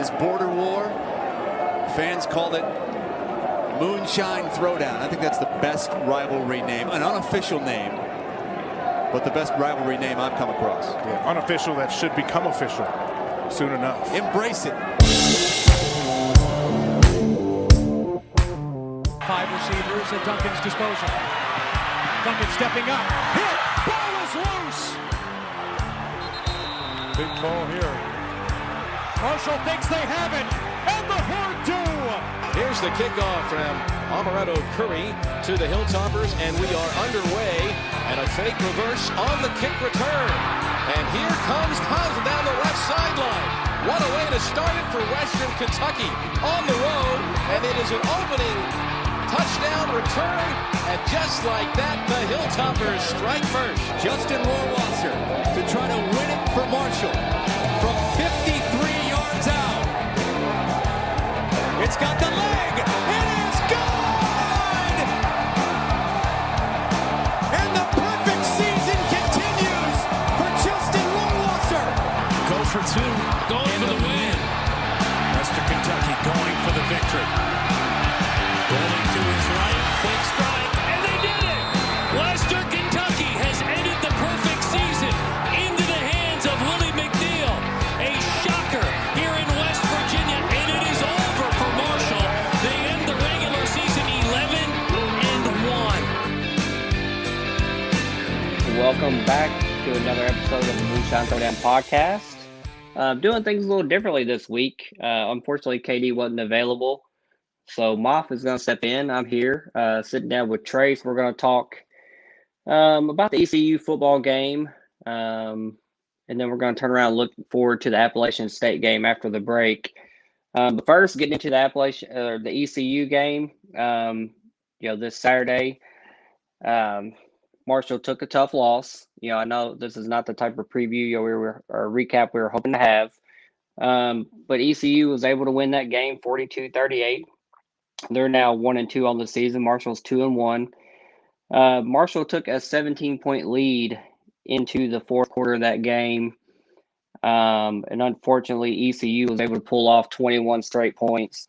this border war. Fans called it Moonshine Throwdown. I think that's the best rivalry name, an unofficial name, but the best rivalry name I've come across. Yeah, unofficial that should become official soon enough. Embrace it. 5 receivers at Duncan's disposal. Duncan stepping up. Hit! Ball is loose! Big call here. Marshall thinks they have it. And the Horde do! Here's the kickoff from Amaretto Curry to the Hilltoppers, and we are underway. And a fake reverse on the kick return. And here comes Townsend down the left sideline. What a way to start it for Western Kentucky on the road. And it is an opening touchdown return. And just like that, the Hilltoppers strike first. Justin Rohrwasser to try to win it for Marshall from 53 yards out. It's got the leg. It is good! And the perfect season continues for Justin Rohrwasser. Goes for 2. Going for the win. Western Kentucky going for the victory. Rolling to his right. Big strike. And they did it! Western Kentucky has ended the perfect season into the hands of Willie McNeil. A shocker here in West Virginia. And it is over for Marshall. They end the regular season 11-1. Welcome back to another episode of the Moonshine Throwdown podcast. Doing things a little differently this week. Unfortunately, KD wasn't available, so Moff is going to step in. I'm here, sitting down with Trace. We're going to talk about the ECU football game, and then we're going to turn around and look forward to the Appalachian State game after the break. But first, getting into the ECU game, this Saturday. Marshall took a tough loss. I know this is not the type of preview or recap we were hoping to have. But ECU was able to win that game 42-38. They're now 1-2 on the season. Marshall's 2-1. Marshall took a 17-point lead into the fourth quarter of that game. And unfortunately, ECU was able to pull off 21 straight points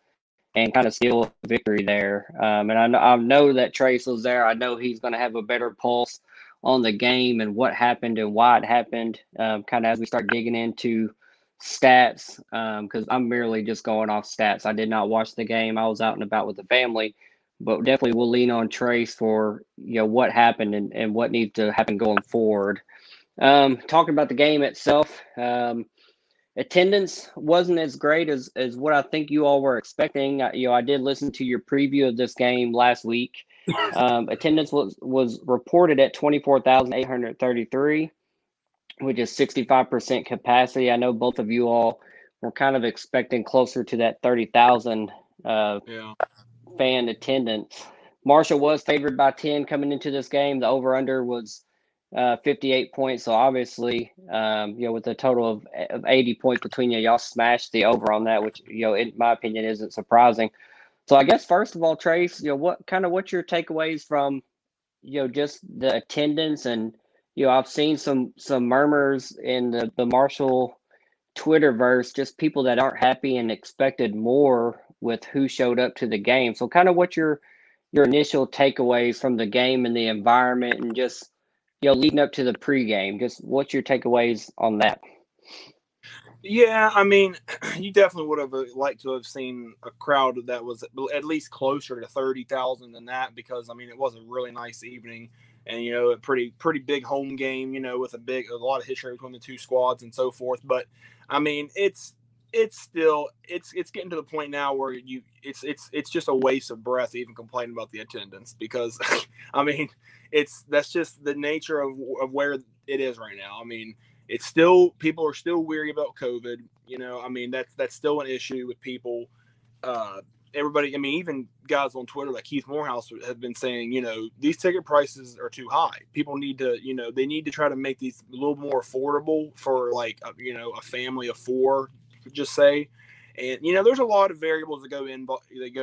and kind of steal a victory there. And I know that Trace was there. I know he's going to have a better pulse on the game and what happened and why it happened, kind of as we start digging into stats, because I'm merely just going off stats. I did not watch the game. I was out and about with the family, but definitely we'll lean on Trace for what happened and what needs to happen going forward. Talking about the game itself, attendance wasn't as great as what I think you all were expecting. I did listen to your preview of this game last week. Attendance was reported at 24,833, which is 65% capacity. I know both of you all were kind of expecting closer to that 30,000 fan attendance. Marshall was favored by 10 coming into this game. The over-under was 58 points. So obviously, with a total of 80 points between you, y'all smashed the over on that, which, in my opinion, isn't surprising. So I guess, first of all, Trace, what's your takeaways from, just the attendance? And, I've seen some murmurs in the Marshall Twitterverse, just people that aren't happy and expected more with who showed up to the game. So kind of what's your initial takeaways from the game and the environment and just, leading up to the pregame, just what's your takeaways on that? Yeah, I mean, you definitely would have liked to have seen a crowd that was at least closer to 30,000 than that, because, I mean, it was a really nice evening and, a pretty big home game, with a lot of history between the two squads and so forth. But, I mean, it's getting to the point now where it's just a waste of breath even complaining about the attendance, because, I mean, that's just the nature of where it is right now. I mean, it's still, people are still weary about COVID. I mean, that's still an issue with people. Everybody, I mean, even guys on Twitter like Keith Morehouse have been saying, these ticket prices are too high. People need to, they need to try to make these a little more affordable for like, a family of 4, just say. And, there's a lot of variables that go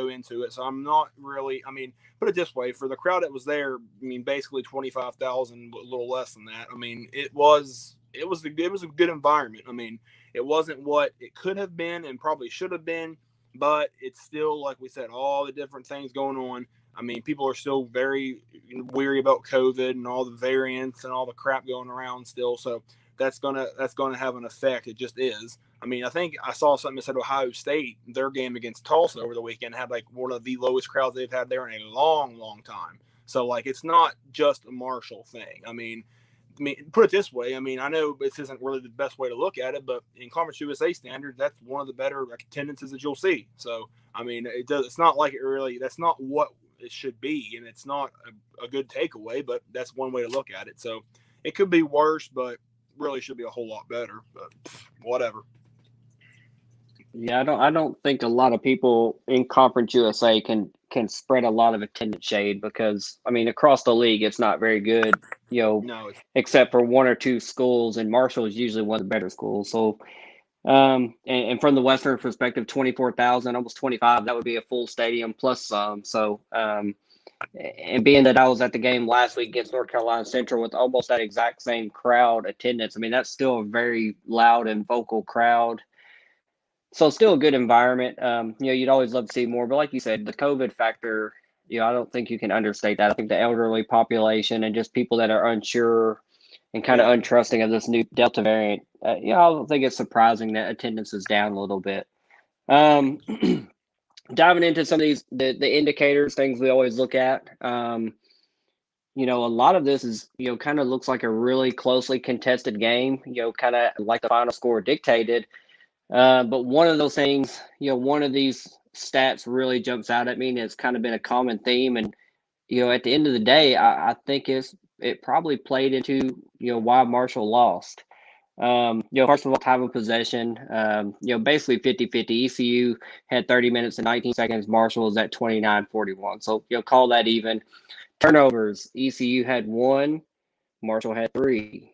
into it. So I'm not really, I mean, put it this way, for the crowd that was there, I mean, basically 25,000, a little less than that. I mean, it was a good environment. I mean, It wasn't what it could have been and probably should have been, but it's still, like we said, all the different things going on. I mean, people are still very weary about COVID and all the variants and all the crap going around still. So that's gonna have an effect. It just is. I mean, I think I saw something that said Ohio State, their game against Tulsa over the weekend, had like one of the lowest crowds they've had there in a long, long time. So, like, it's not just a Marshall thing. I mean, put it this way. I mean, I know this isn't really the best way to look at it, but in Conference USA standards, that's one of the better attendances that you'll see. So, I mean, it's not like it really. That's not what it should be, and it's not a good takeaway. But that's one way to look at it. So, it could be worse, but really should be a whole lot better. But whatever. Yeah, I don't think a lot of people in Conference USA can spread a lot of attendance shade because, I mean, across the league, it's not very good, No, except for one or two schools, and Marshall is usually one of the better schools. So, and from the Western perspective, 24,000, almost 25, that would be a full stadium plus some. So, and being that I was at the game last week against North Carolina Central with almost that exact same crowd attendance, I mean, that's still a very loud and vocal crowd. So still a good environment. You'd always love to see more, but like you said, the COVID factor, I don't think you can understate that. I think the elderly population and just people that are unsure and kind of untrusting of this new Delta variant, I don't think it's surprising that attendance is down a little bit. Diving into some of these, the indicators, things we always look at, a lot of this is, kind of looks like a really closely contested game, kind of like the final score dictated. But one of those things, one of these stats really jumps out at me, and it's kind of been a common theme. And, at the end of the day, I think it probably played into, why Marshall lost. First of all, time of possession, basically 50-50. ECU had 30 minutes and 19 seconds. Marshall was at 29-41. So, call that even. Turnovers, ECU had 1, Marshall had 3.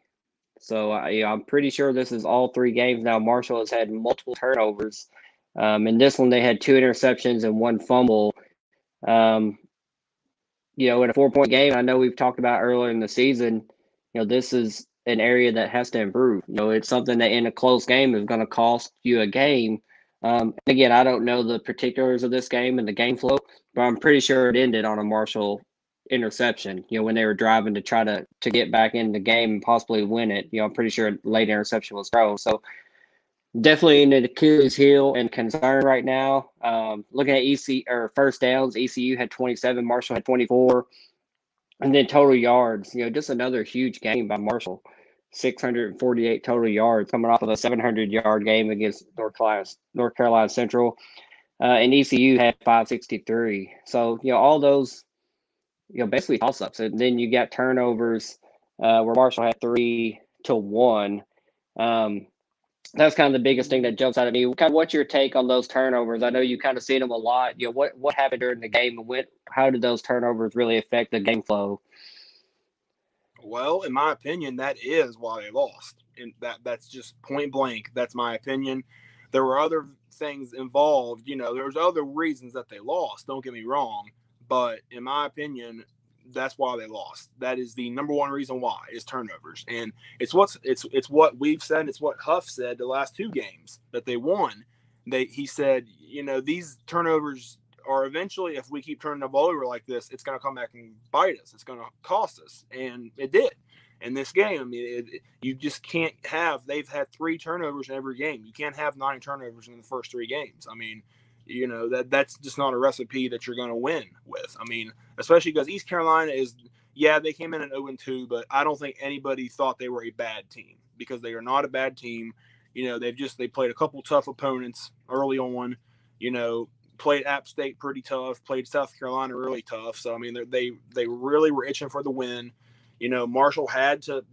So I'm pretty sure this is all 3 games now. Marshall has had multiple turnovers. In this one, they had 2 interceptions and 1 fumble. In a 4-point game, I know we've talked about earlier in the season, this is an area that has to improve. It's something that in a close game is going to cost you a game. Again, I don't know the particulars of this game and the game flow, but I'm pretty sure it ended on a Marshall interception, when they were driving to try to get back in the game and possibly win it. I'm pretty sure a late interception was thrown. So definitely in the Achilles heel and concern right now. Looking at first downs, ECU had 27, Marshall had 24. And then total yards, just another huge game by Marshall. 648 total yards coming off of a 700-yard game against North Carolina Central. And ECU had 563. So, all those basically toss-ups. And then you got turnovers where Marshall had 3-1. That's kind of the biggest thing that jumps out at me. Kind of what's your take on those turnovers? I know you kind of seen them a lot. What happened during the game, and how did those turnovers really affect the game flow? Well, in my opinion, that is why they lost. And that's just point blank. That's my opinion. There were other things involved. There's other reasons that they lost. Don't get me wrong. But in my opinion, that's why they lost. That is the number one reason why, is turnovers. And it's what we've said. It's what Huff said the last 2 games that they won. He said, these turnovers are eventually, if we keep turning the ball over like this, it's going to come back and bite us. It's going to cost us. And it did. In this game, I mean, you just can't have. They've had 3 turnovers in every game. You can't have 9 turnovers in the first 3 games. I mean, that's just not a recipe that you're going to win with. I mean, especially because East Carolina they came in at 0-2, but I don't think anybody thought they were a bad team, because they are not a bad team. They played a couple tough opponents early on. Played App State pretty tough, played South Carolina really tough. So I mean, they really were itching for the win. Marshall had to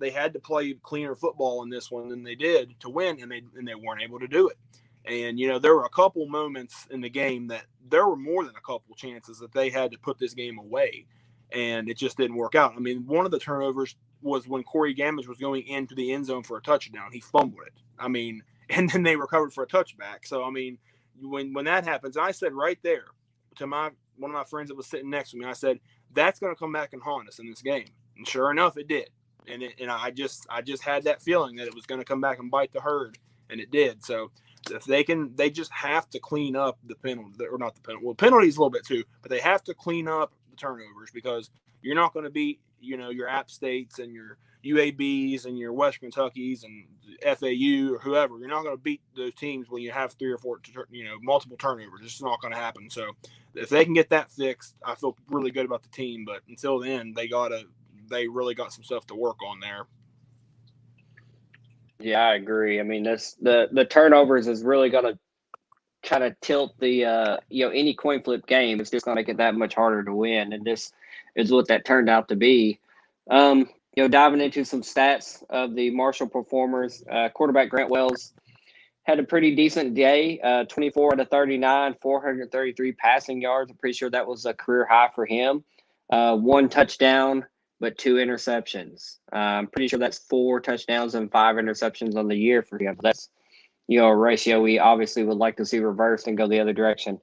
play cleaner football in this one than they did to win, and they weren't able to do it. And, there were a couple moments in the game that there were more than a couple chances that they had to put this game away, and it just didn't work out. I mean, one of the turnovers was when Corey Gamage was going into the end zone for a touchdown. He fumbled it. I mean, and then they recovered for a touchback. So, I mean, when that happens, I said right there to one of my friends that was sitting next to me, I said, that's going to come back and haunt us in this game. And sure enough, it did. And I just had that feeling that it was going to come back and bite the herd. and it did. So if they just have to clean up the penalty, or not the penalty. Well, penalties a little bit too, but they have to clean up the turnovers, because you're not going to beat, your App States and your UABs and your West Kentuckys and FAU or whoever. You're not going to beat those teams when you have 3 or 4, multiple turnovers. It's just not going to happen. So if they can get that fixed, I feel really good about the team. But until then, they really got some stuff to work on there. Yeah, I agree. I mean, the turnovers is really going to kind of tilt the any coin flip game. It's just going to make it that much harder to win, and this is what that turned out to be. Diving into some stats of the Marshall performers, quarterback Grant Wells had a pretty decent day. 24 out of 39, 433 passing yards. I'm pretty sure that was a career high for him. 1 touchdown, but 2 interceptions. I'm pretty sure that's 4 touchdowns and 5 interceptions on the year for him. That's a ratio we obviously would like to see reversed and go the other direction.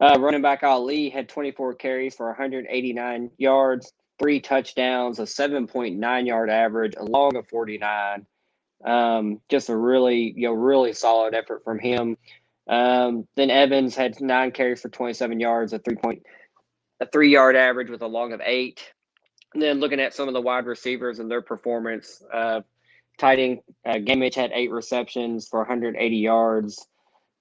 Running back Ali had 24 carries for 189 yards, 3 touchdowns, a 7.9 yard average, a long of 49. Just a really solid effort from him. Then Evans had 9 carries for 27 yards, a 3 yard average with a long of 8. And then looking at some of the wide receivers and their performance, tight end Gamage had 8 receptions for 180 yards,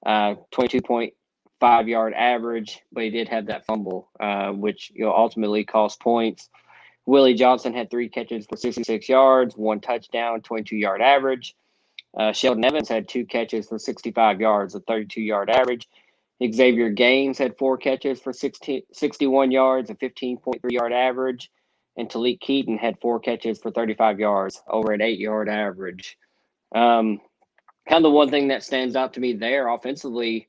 22.5 yard average, but he did have that fumble, which ultimately cost points. Willie Johnson had 3 catches for 66 yards, 1 touchdown, 22 yard average. Sheldon Evans had 2 catches for 65 yards, a 32 yard average. Xavier Gaines had 4 catches for 61 yards, a 15.3 yard average. And Talik Keaton had 4 catches for 35 yards, over an 8 yard average. Kind of the one thing that stands out to me there offensively,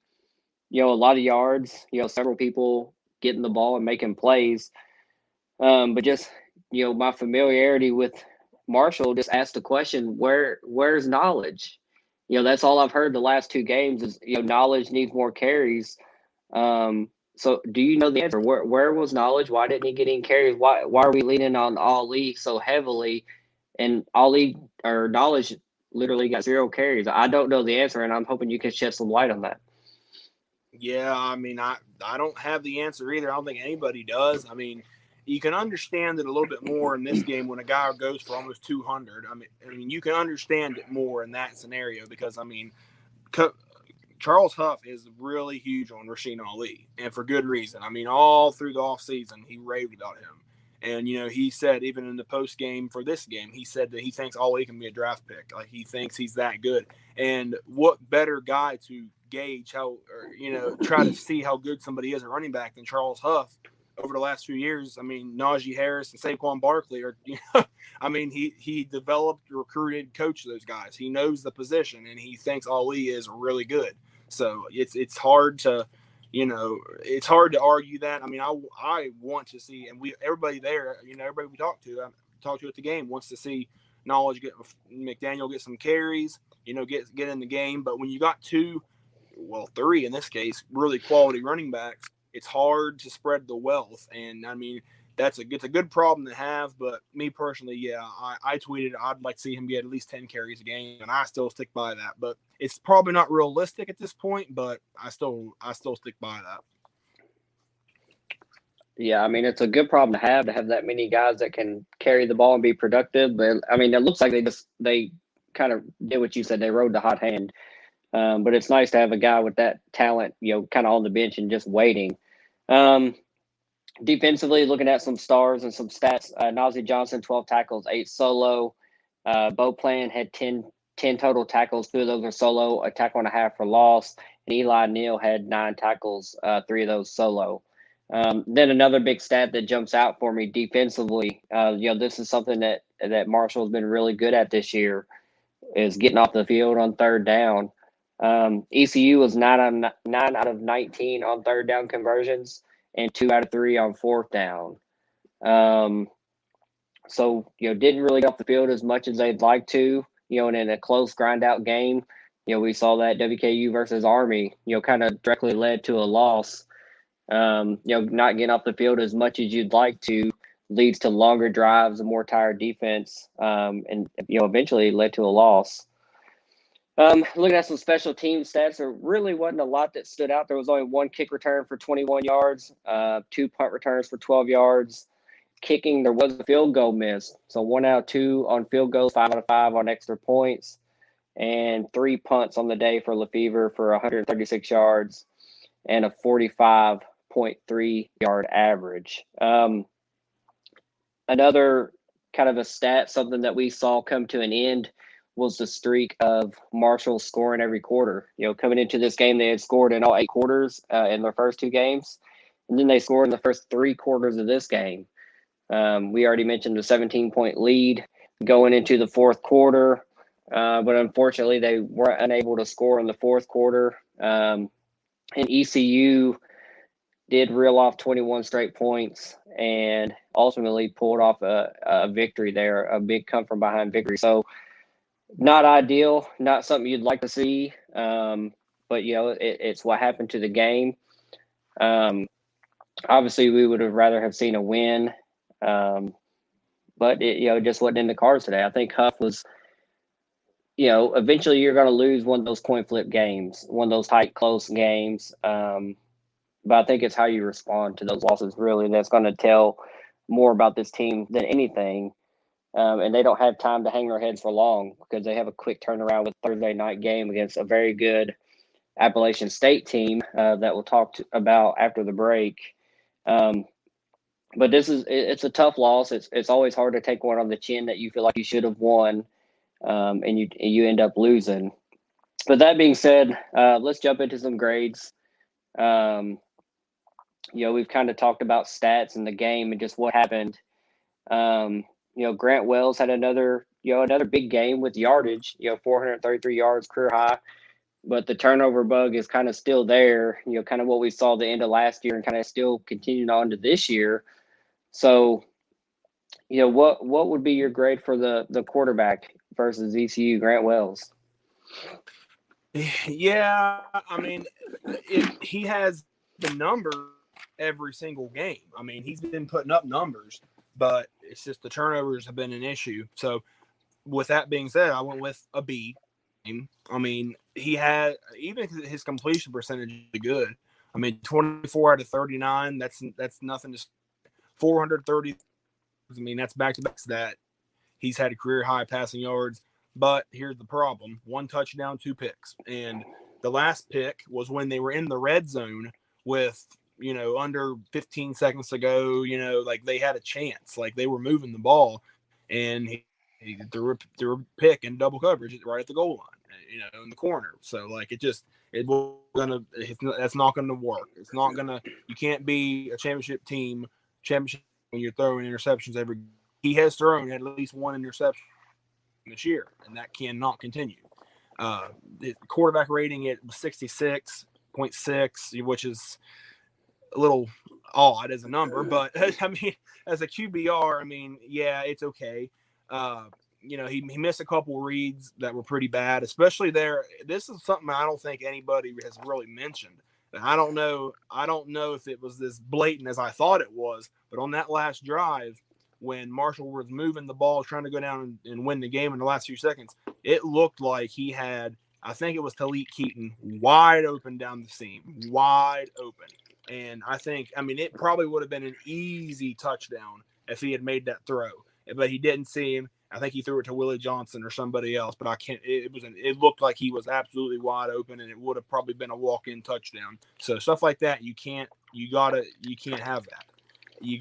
a lot of yards, several people getting the ball and making plays. But just, my familiarity with Marshall just asked the question, where's Knowledge? That's all I've heard the last 2 games is, Knowledge needs more carries. So do you know the answer? Where was Knowledge? Why didn't he get any carries? Why are we leaning on Ali so heavily? And Knowledge literally got 0 carries. I don't know the answer, and I'm hoping you can shed some light on that. Yeah, I mean, I don't have the answer either. I don't think anybody does. I mean, you can understand it a little bit more in this game when a guy goes for almost 200. I mean, you can understand it more in that scenario because, I mean, Charles Huff is really huge on Rasheen Ali, and for good reason. I mean, all through the offseason, he raved about him. And, he said, even in the post game for this game, he said that he thinks Ali can be a draft pick. Like, he thinks he's that good. And what better guy to gauge how, or, try to see how good somebody is at running back than Charles Huff over the last few years? I mean, Najee Harris and Saquon Barkley are, I mean, he developed, recruited, coached those guys. He knows the position, and he thinks Ali is really good. So it's hard to, it's hard to argue that. I mean, I want to see, and everybody there, everybody we talk to at the game wants to see Knowledge McDaniel get some carries, get in the game. But when you got 2, well, 3 in this case, really quality running backs, it's hard to spread the wealth. And I mean, it's a good problem to have. But me personally, yeah, I tweeted I'd like to see him get at least 10 carries a game, and I still stick by that. But it's probably not realistic at this point, but I still stick by that. Yeah, I mean, it's a good problem to have that many guys that can carry the ball and be productive. But I mean, it looks like they kind of did what you said. They rode the hot hand. But it's nice to have a guy with that talent, kind of on the bench and just waiting. Defensively, looking at some stars and some stats, Najee Johnson, 12 tackles, 8 solo. Bo Plan had 10 total tackles. 2 of those are solo, a tackle and a half for loss. And Eli Neal had 9 tackles, 3 of those solo. Then another big stat that jumps out for me defensively, this is something that Marshall's been really good at this year, is getting off the field on 3rd down. ECU was 9 out of 19 on 3rd down conversions and 2 out of 3 on 4th down. So, didn't really get off the field as much as they'd like to, and in a close grind out game, we saw that WKU versus Army, kind of directly led to a loss. Not getting off the field as much as you'd like to leads to longer drives, a more tired defense, and eventually led to a loss. Looking at some special team stats, there really wasn't a lot that stood out. There was only one kick return for 21 yards, 2 punt returns for 12 yards. Kicking, there was a field goal miss. So 1 out of 2 on field goals, 5 out of 5 on extra points, and 3 punts on the day for Lefevre for 136 yards and a 45.3 yard average. Another kind of a stat, something that we saw come to an end, was the streak of Marshall scoring every quarter. Coming into this game, they had scored in all 8 quarters in their first 2 games, and then they scored in the first 3 quarters of this game. We already mentioned the 17-point lead going into the fourth quarter, but unfortunately they were unable to score in the fourth quarter. And ECU did reel off 21 straight points and ultimately pulled off a victory there, a big come-from-behind victory. So not ideal, not something you'd like to see, but, it's what happened to the game. Obviously, we would have rather have seen a win, but it just wasn't in the cards today. I think Huff was, eventually you're going to lose one of those coin flip games, one of those tight, close games. But I think it's how you respond to those losses, really, that's going to tell more about this team than anything. And they don't have time to hang their heads for long because they have a quick turnaround with Thursday night game against a very good Appalachian State team that we'll talk about after the break. But it's a tough loss. It's always hard to take one on the chin that you feel like you should have won, and you end up losing. But that being said, let's jump into some grades. We've kind of talked about stats in the game and just what happened. Grant Wells had another big game with yardage, 433 yards, career high. But the turnover bug is kind of still there, kind of what we saw the end of last year and kind of still continued on to this year. So, what would be your grade for the quarterback versus ECU, Grant Wells? Yeah, I mean, he has the number every single game. I mean, he's been putting up numbers, but it's just the turnovers have been an issue. So, with that being said, I went with a B. I mean, he had, even his completion percentage is good. I mean, 24 out of 39, that's nothing to 430. I mean, that's back-to-backs that he's had a career high passing yards. But here's the problem: 1 touchdown, 2 picks. And the last pick was when they were in the red zone with, under 15 seconds to go, like they had a chance, like they were moving the ball, and he threw a pick in double coverage right at the goal line, in the corner. So like that's not gonna work. It's not gonna. You can't be a championship when you're throwing interceptions every. He has thrown at least 1 interception this year, and that cannot continue. The quarterback rating, it was 66.6, which is a little odd as a number, but I mean, as a QBR, I mean, yeah, it's okay. He missed a couple reads that were pretty bad, especially there. This is something I don't think anybody has really mentioned. I don't know if it was as blatant as I thought it was, but on that last drive, when Marshall was moving the ball, trying to go down and win the game in the last few seconds, it looked like he had, I think it was Talik Keaton, wide open down the seam, wide open. And it probably would have been an easy touchdown if he had made that throw, but he didn't see him. I think he threw it to Willie Johnson or somebody else, but it looked like he was absolutely wide open, and it would have probably been a walk-in touchdown. So stuff like that, you can't have that. You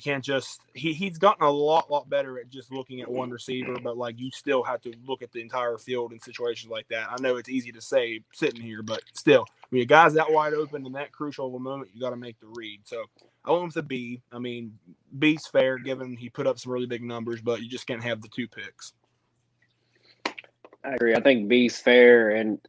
can't just, he's gotten a lot better at just looking at one receiver, but like you still have to look at the entire field in situations like that. I know it's easy to say sitting here, but still, when your guy's that wide open in that crucial of a moment, you got to make the read. So I went with a B. I mean, B's fair given he put up some really big numbers, but you just can't have the 2 picks. I agree. I think B's fair, and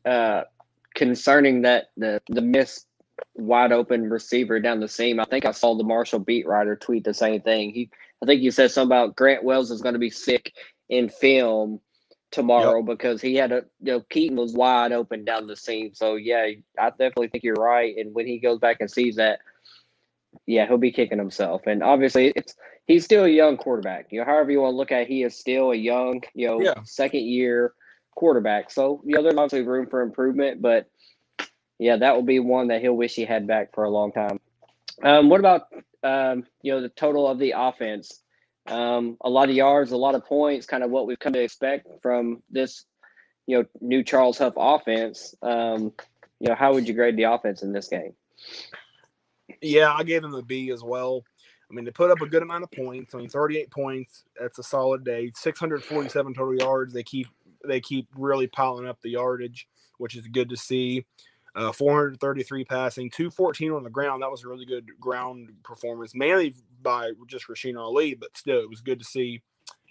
concerning that the missed wide open receiver down the seam, I think I saw the Marshall beat writer tweet the same thing. I think he said something about Grant Wells is going to be sick in film tomorrow because he had Keaton was wide open down the seam. So yeah, I definitely think you're right. And when he goes back and sees that, yeah, he'll be kicking himself. And obviously he's still a young quarterback. However you want to look at it, he is still a young, second year quarterback. So, there's obviously room for improvement, but yeah, that will be one that he'll wish he had back for a long time. What about, the total of the offense? A lot of yards, a lot of points, kind of what we've come to expect from this, new Charles Huff offense. How would you grade the offense in this game? Yeah, I gave them a B as well. I mean, they put up a good amount of points. 38 points. That's a solid day. 647 total yards. They keep really piling up the yardage, which is good to see. 433 passing, 214 on the ground. That was a really good ground performance, mainly by just Rasheen Ali, but still, it was good to see.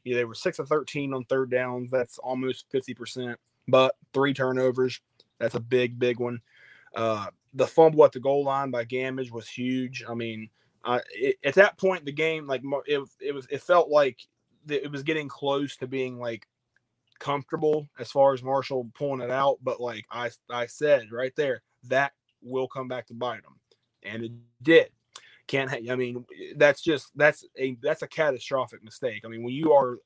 They were 6 of 13 on third downs. That's almost 50%, but 3 turnovers. That's a big, big one. The fumble at the goal line by Gamage was huge. I mean, at that point in the game, like it felt like it was getting close to being like comfortable as far as Marshall pulling it out, but like I said right there, that will come back to bite them, and it did. That's a catastrophic mistake. I mean, when you're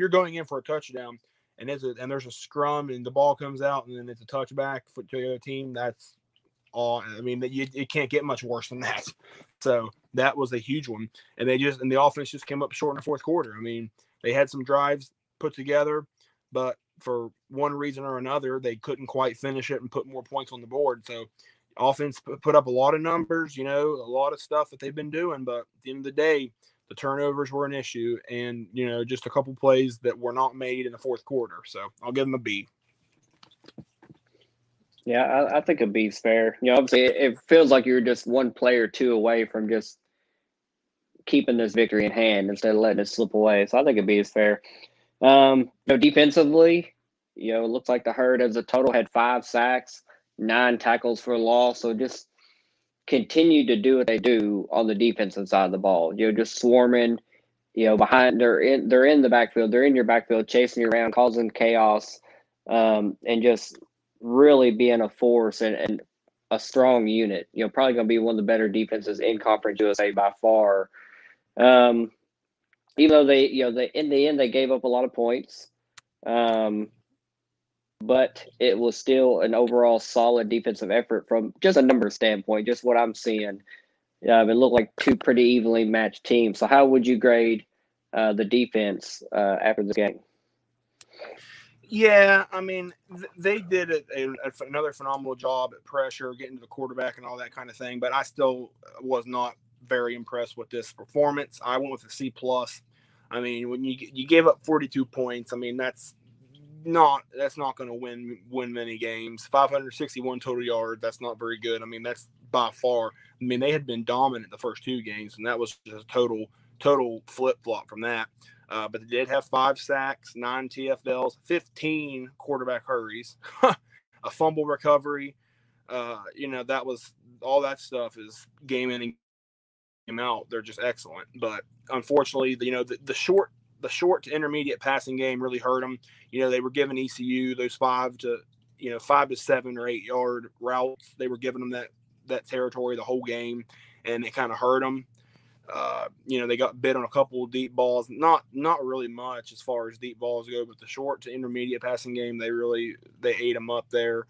going in for a touchdown and there's a scrum and the ball comes out and then it's a touchback for the other team, that's all. I mean, it can't get much worse than that. So that was a huge one, and the offense just came up short in the fourth quarter. I mean, they had some drives put together, but for one reason or another, they couldn't quite finish it and put more points on the board. So offense put up a lot of numbers, a lot of stuff that they've been doing. But at the end of the day, the turnovers were an issue, and, just a couple plays that were not made in the fourth quarter. So I'll give them a B. Yeah, I think a B is fair. Obviously, it feels like you're just one play or two away from just keeping this victory in hand instead of letting it slip away. So I think a B is fair. Defensively, it looks like the Herd as a total had 5 sacks, 9 tackles for loss. So just continue to do what they do on the defensive side of the ball. Just swarming, behind. They're in the backfield. They're in your backfield, chasing you around, causing chaos, and just really being a force and a strong unit. Probably going to be one of the better defenses in Conference USA by far. Even though they in the end they gave up a lot of points, but it was still an overall solid defensive effort from just a number standpoint. Just what I'm seeing, it looked like 2 pretty evenly matched teams. So how would you grade the defense after the game? Yeah, I mean, they did another phenomenal job at pressure, getting to the quarterback and all that kind of thing. But I still was not very impressed with this performance. I went with a C+. I mean, when you gave up 42 points, I mean, that's not going to win many games. 561 total yards, that's not very good. I mean, that's by far. I mean, they had been dominant the first 2 games, and that was just a total flip-flop from that. But they did have 5 sacks, 9 TFLs, 15 quarterback hurries, a fumble recovery. That was all that stuff is game in and game out. They're just excellent. But unfortunately, the short to intermediate passing game really hurt them. They were giving ECU those 5 to 7 or 8 yard routes. They were giving them that territory the whole game, and it kind of hurt them. They got bit on a couple of deep balls, not really much as far as deep balls go, but the short to intermediate passing game, they ate them up there.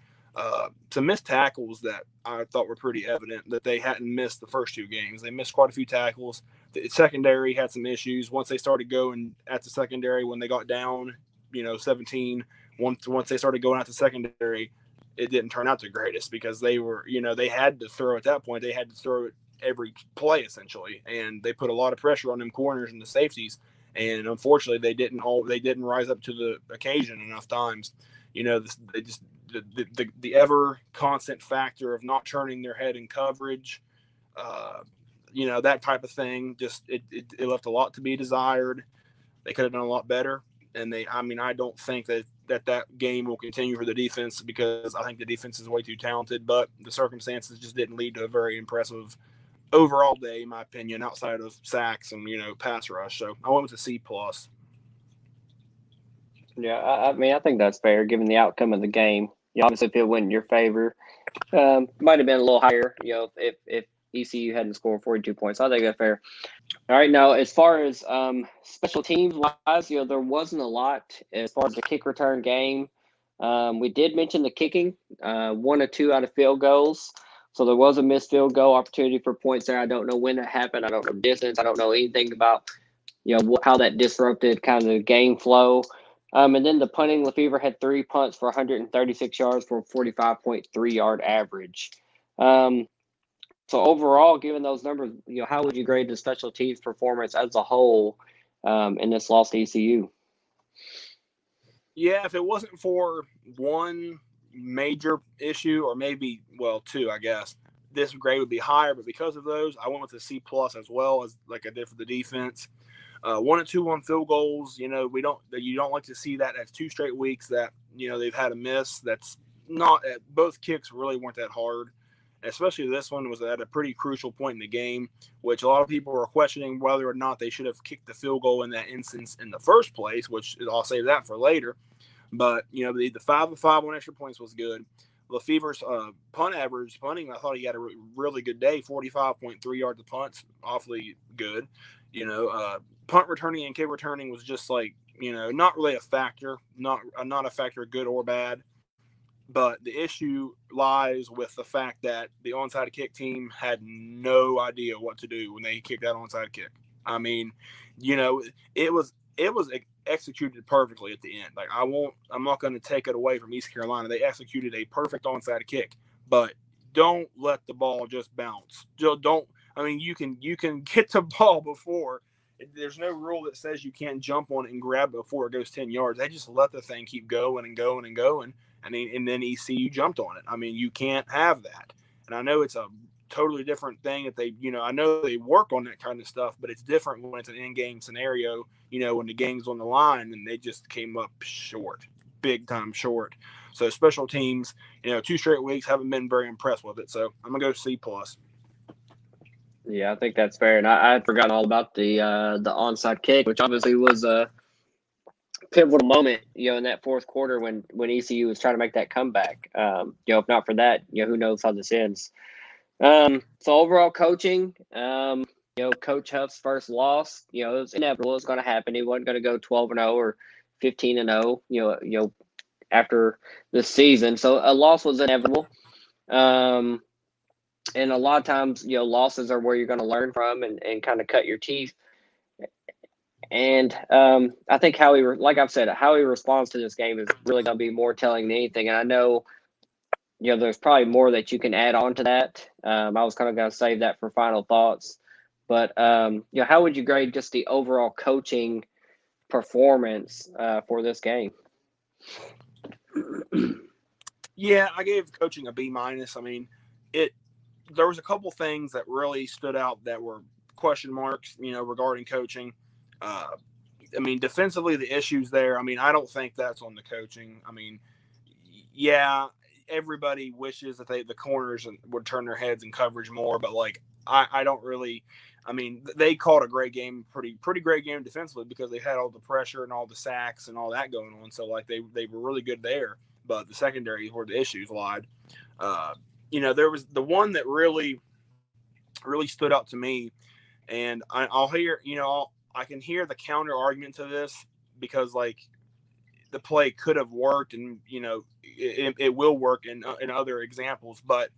Some missed tackles that I thought were pretty evident that they hadn't missed the first 2 games. They missed quite a few tackles. The secondary had some issues once they started going at the secondary when they got down, 17. Once they started going at the secondary, it didn't turn out the greatest because they were, they had to throw at that point. They had to throw it every play essentially, and they put a lot of pressure on them corners and the safeties, and unfortunately they didn't rise up to the occasion enough times. The ever constant factor of not turning their head in coverage, that type of thing, just it left a lot to be desired. They could have done a lot better, and I don't think that game will continue for the defense because I think the defense is way too talented, but the circumstances just didn't lead to a very impressive overall day, in my opinion, outside of sacks and pass rush. So I went with a C+. Yeah, I think that's fair given the outcome of the game. Obviously, if it went in your favor, might have been a little higher. If ECU hadn't scored 42 points, I think that's fair. All right, now as far as special teams wise, there wasn't a lot as far as the kick return game. We did mention the kicking, 1 or 2 out of field goals. So there was a missed field goal opportunity for points there. I don't know when that happened. I don't know distance. I don't know anything about, how that disrupted kind of the game flow. And then the punting, Lefevre had 3 punts for 136 yards for a 45.3 yard average. So overall, given those numbers, how would you grade the special teams performance as a whole in this loss to ECU? Yeah, if it wasn't for one major issue, or maybe, 2, I guess, this grade would be higher. But because of those, I went with a C+ as well, as like I did for the defense. 1 and 2 on field goals. You don't like to see that. That's 2 straight weeks that they've had a miss. That's not both kicks really weren't that hard. Especially this one was at a pretty crucial point in the game, which a lot of people were questioning whether or not they should have kicked the field goal in that instance in the first place, which I'll save that for later. But, the 5 of 5 on extra points was good. Lefevre's punting, I thought he had a really good day, 45.3 yards of punts, awfully good. Punt returning and kick returning was just like, not really a factor, not a factor, good or bad. But the issue lies with the fact that the onside kick team had no idea what to do when they kicked that onside kick. I mean, it was executed perfectly at the end. Like I'm not going to take it away from East Carolina. They executed a perfect onside kick, but don't let the ball just bounce. You can get the ball before. There's no rule that says you can't jump on it and grab it before it goes 10 yards. They just let the thing keep going and going and going. And then ECU jumped on it. I mean, you can't have that. And I know it's a totally different thing that they, I know they work on that kind of stuff, but it's different when it's an in-game scenario, when the game's on the line, and they just came up short, big time short. So special teams, 2 straight weeks, haven't been very impressed with it. So I'm going to go C+. Yeah, I think that's fair. And I had forgotten all about the onside kick, which obviously was a pivotal moment, in that fourth quarter when ECU was trying to make that comeback. If not for that, who knows how this ends. So overall coaching, Coach Huff's first loss, it was inevitable. It's going to happen. He wasn't going to go 12-0 or 15-0, after this season. So a loss was inevitable. And a lot of times, losses are where you're going to learn from and kind of cut your teeth. And I think how he responds to this game is really going to be more telling than anything. And I know, there's probably more that you can add on to that. I was kind of going to save that for final thoughts. But, how would you grade just the overall coaching performance for this game? Yeah, I gave coaching a B-. I mean, there was a couple things that really stood out that were question marks, regarding coaching. Defensively, the issues there, I don't think that's on the coaching. Yeah, everybody wishes that the corners would turn their heads in coverage more, but I don't really. They called a great game, pretty great game defensively, because they had all the pressure and all the sacks and all that going on. So they were really good there, but the secondary is where the issues lied. There was the one that really stood out to me, and I'll hear, I can hear the counter argument to this, because the play could have worked, and it will work in other examples. But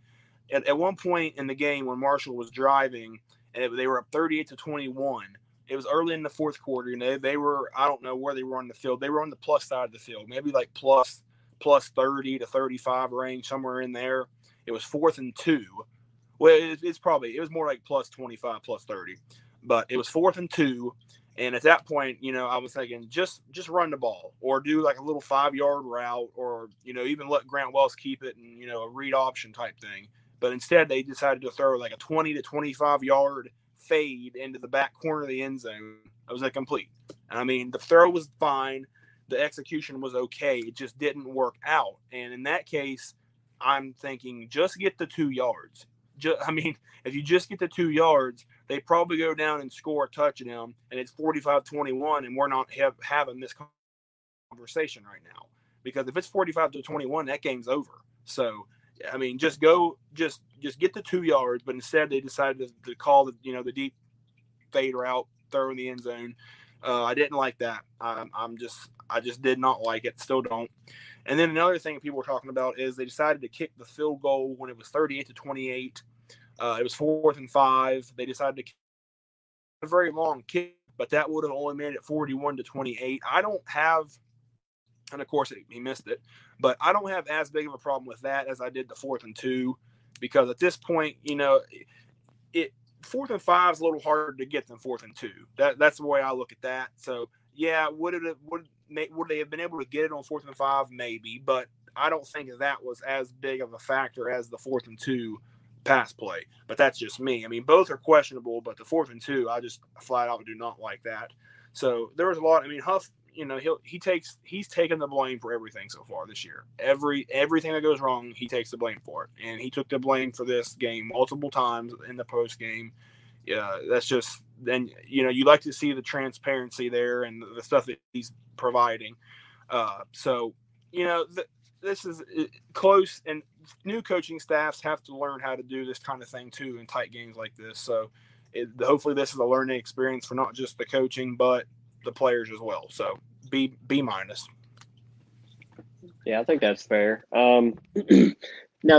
at one point in the game when Marshall was driving and they were up 38-21, it was early in the fourth quarter. They were, I don't know where they were on the field. They were on the plus side of the field, maybe plus 30 to 35 range, somewhere in there. It was 4th and 2. Well, it was more like plus 25, plus 30, but it was 4th and 2. And at that point, I was thinking just run the ball, or do a little 5-yard route, or, even let Grant Wells keep it and, a read option type thing. But instead they decided to throw a 20 to 25 yard fade into the back corner of the end zone. It was incomplete. The throw was fine. The execution was okay. It just didn't work out. And in that case, I'm thinking just get the 2 yards. If you just get the 2 yards, they probably go down and score a touchdown, and it's 45-21, and we're not having this conversation right now. Because if it's 45-21, that game's over. So, just get the 2 yards, but instead they decided to call the deep fade route, throw in the end zone. I didn't like that. I just did not like it. Still don't. And then another thing people were talking about is they decided to kick the field goal when it was 38-28. It was 4th and 5. They decided to kick a very long kick, but that would have only made it 41-28. I don't have, and of course he missed it, but I don't have as big of a problem with that as I did the 4th and 2, because at this point, you know, 4th and 5 is a little harder to get than 4th and 2. That's the way I look at that. So yeah, would they have been able to get it on 4th and 5? Maybe, but I don't think that was as big of a factor as the 4th and 2 pass play. But that's just me. I mean, both are questionable, but the 4th and 2, I just flat out do not like that. So there was a lot. I mean, Huff, you know, he's taken the blame for everything so far this year. Everything that goes wrong, he takes the blame for it, and he took the blame for this game multiple times in the post game. Yeah, that's just, then, you know, you like to see the transparency there and the stuff that he's providing. So, you know, this is close, and new coaching staffs have to learn how to do this kind of thing too in tight games like this. So hopefully this is a learning experience for not just the coaching, but the players as well. So B minus. Yeah, I think that's fair. Now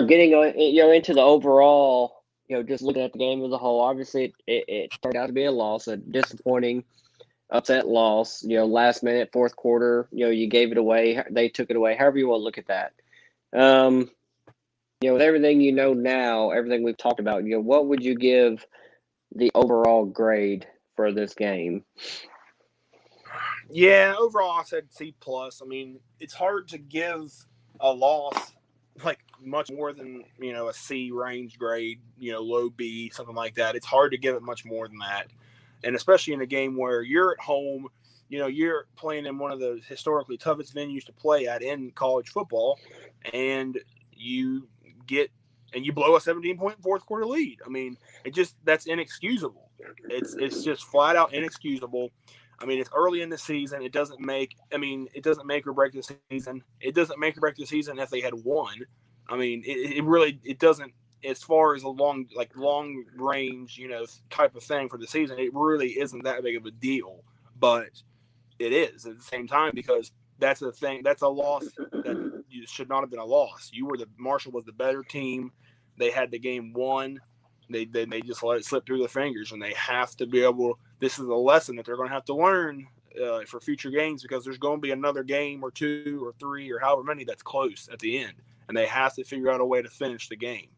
getting into the overall, just looking at the game as a whole, obviously it turned out to be a loss, a disappointing, upset loss. Last minute, fourth quarter, you gave it away. They took it away. However you want to look at that. With everything now, everything we've talked about, what would you give the overall grade for this game? Yeah, overall I said C+. I mean, it's hard to give a loss like much more than, a C range grade, low B, something like that. It's hard to give it much more than that. And especially in a game where you're at home, you're playing in one of the historically toughest venues to play at in college football, and you blow a 17-point fourth quarter lead. I mean, that's inexcusable. It's just flat out inexcusable. I mean, it's early in the season. It doesn't make or break the season. It doesn't make or break the season if they had won. I mean, it really doesn't, as far as a long range, type of thing for the season. It really isn't that big of a deal, but it is at the same time, because that's a thing. That's a loss that should not have been a loss. Marshall was the better team. They had the game won. They just let it slip through their fingers, and they have to be able. This is a lesson that they're going to have to learn for future games, because there's going to be another game or two or three or however many that's close at the end, and they have to figure out a way to finish the game.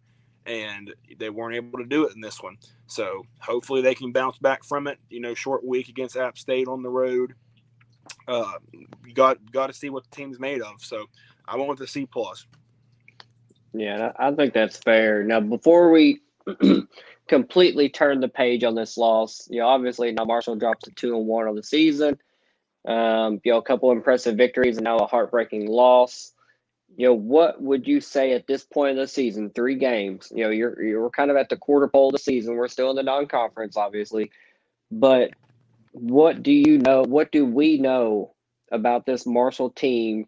And they weren't able to do it in this one. So hopefully they can bounce back from it. Short week against App State on the road. You got to see what the team's made of. So I went with the C+. Yeah, I think that's fair. Now, before we completely turn the page on this loss, obviously now Marshall drops to 2-1 on the season. A couple impressive victories and now a heartbreaking loss. What would you say at this point of the season, 3 games? You're kind of at the quarter pole of the season. We're still in the non-conference, obviously. But what do we know about this Marshall team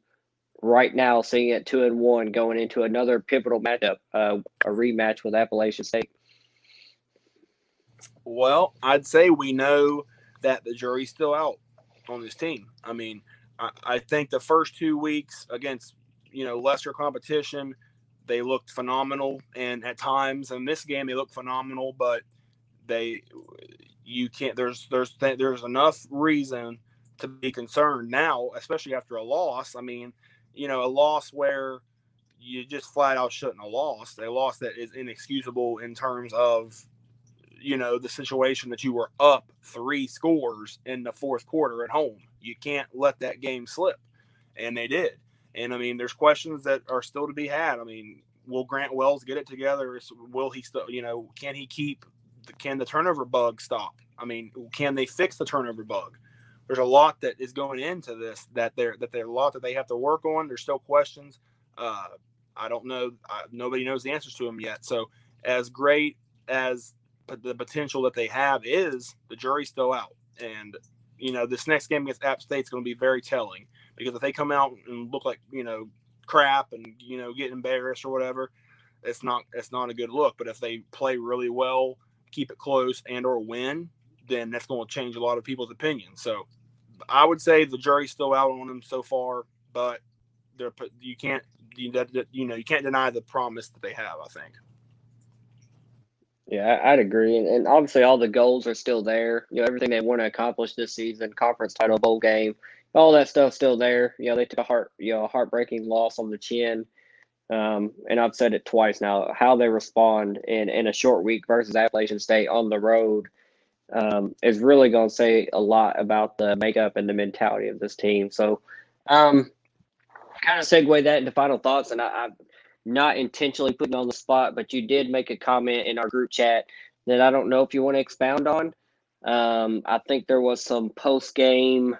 right now, sitting at 2-1, going into another pivotal matchup, a rematch with Appalachian State? Well, I'd say we know that the jury's still out on this team. I mean, I think the first 2 weeks against lesser competition, they looked phenomenal, and at times in this game they looked phenomenal, but there's enough reason to be concerned now, especially after a loss. I mean, a loss where you just flat out shouldn't have lost. A loss that is inexcusable in terms of the situation that you were up 3 scores in the fourth quarter at home. You can't let that game slip, and they did. And, I mean, there's questions that are still to be had. I mean, will Grant Wells get it together? Will he still, can the turnover bug stop? I mean, can they fix the turnover bug? There's a lot that is going into this that they're a lot that they have to work on. There's still questions. I don't know. Nobody knows the answers to them yet. So as great as the potential that they have is, the jury's still out. And, this next game against App State is going to be very telling. Because if they come out and look like, crap and, get embarrassed or whatever, it's not a good look. But if they play really well, keep it close and or win, then that's going to change a lot of people's opinions. So I would say the jury's still out on them so far, but you can't deny the promise that they have, I think. Yeah, I'd agree. And obviously all the goals are still there. Everything they want to accomplish this season, conference title, bowl game, all that stuff's still there. They took a heartbreaking loss on the chin. And I've said it twice now, how they respond in a short week versus Appalachian State on the road is really going to say a lot about the makeup and the mentality of this team. So kind of segue that into final thoughts. And I'm not intentionally putting on the spot, but you did make a comment in our group chat that I don't know if you want to expound on. I think there was some post-game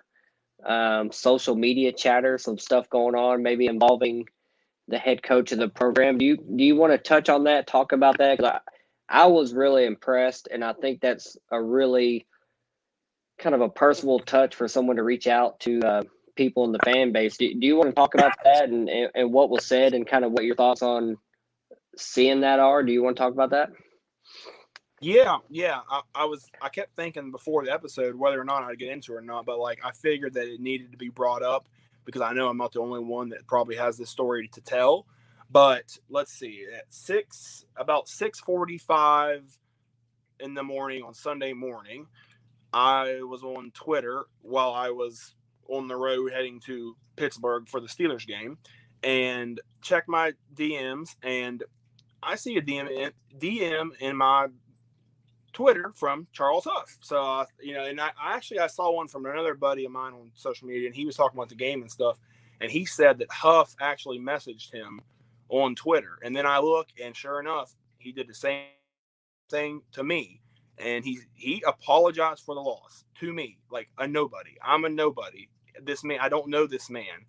social media chatter, some stuff going on, maybe involving the head coach of the program. Do you want to touch on that, talk about that? 'Cause I was really impressed, and I think that's a really kind of a personal touch for someone to reach out to people in the fan base. Do you want to talk about that and what was said and kind of what your thoughts on seeing that are? Do you want to talk about that? Yeah. I kept thinking before the episode whether or not I'd get into it or not, but I figured that it needed to be brought up because I know I'm not the only one that probably has this story to tell. But let's see, at about 6:45 in the morning on Sunday morning, I was on Twitter while I was on the road heading to Pittsburgh for the Steelers game, and checked my DMs, and I see a DM in my Twitter from Charles Huff. So, and I saw one from another buddy of mine on social media, and he was talking about the game and stuff. And he said that Huff actually messaged him on Twitter. And then I look, and sure enough, he did the same thing to me. And he apologized for the loss to me, like a nobody. I'm a nobody. This man, I don't know this man.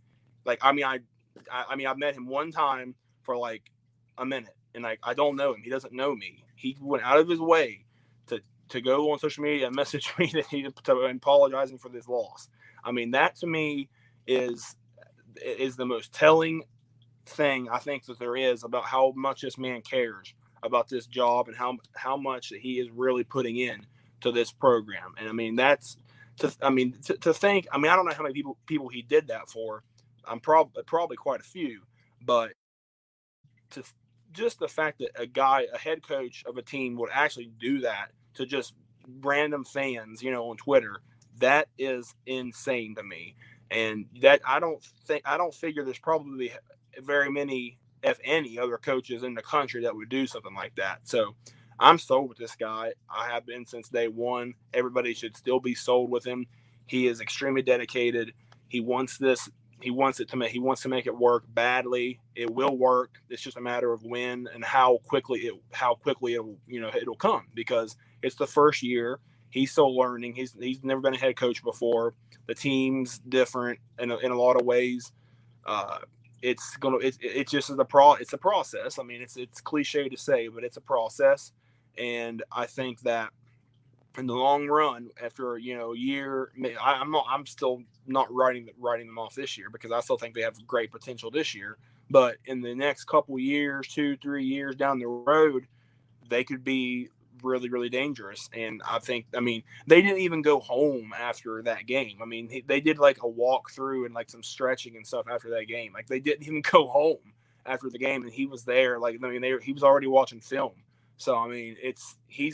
I've met him one time for a minute, and I don't know him. He doesn't know me. He went out of his way to go on social media and message me that he apologizing for this loss. I mean, that to me is the most telling thing I think that there is about how much this man cares about this job and how much that he is really putting in to this program. And I mean, that's to think. I mean, I don't know how many people he did that for. I'm probably quite a few, but just the fact that a head coach of a team would actually do that to just random fans, on Twitter, that is insane to me. And that I don't figure there's probably very many, if any, other coaches in the country that would do something like that. So I'm sold with this guy. I have been since day one. Everybody should still be sold with him. He is extremely dedicated. He wants this. He wants to make it work badly. It will work. It's just a matter of when and how quickly it'll come, because it's the first year. He's still learning. He's never been a head coach before. The team's different in a lot of ways. It's a process. I mean, it's cliche to say, but it's a process. And I think that in the long run, after a year, I'm still not writing them off this year, because I still think they have great potential this year. But in the next couple of years, 2-3 years down the road, they could be really, really dangerous. And they didn't even go home after that game. I mean, they did a walkthrough and some stretching and stuff after that game. They didn't even go home after the game, and he was there. He was already watching film. So I mean, he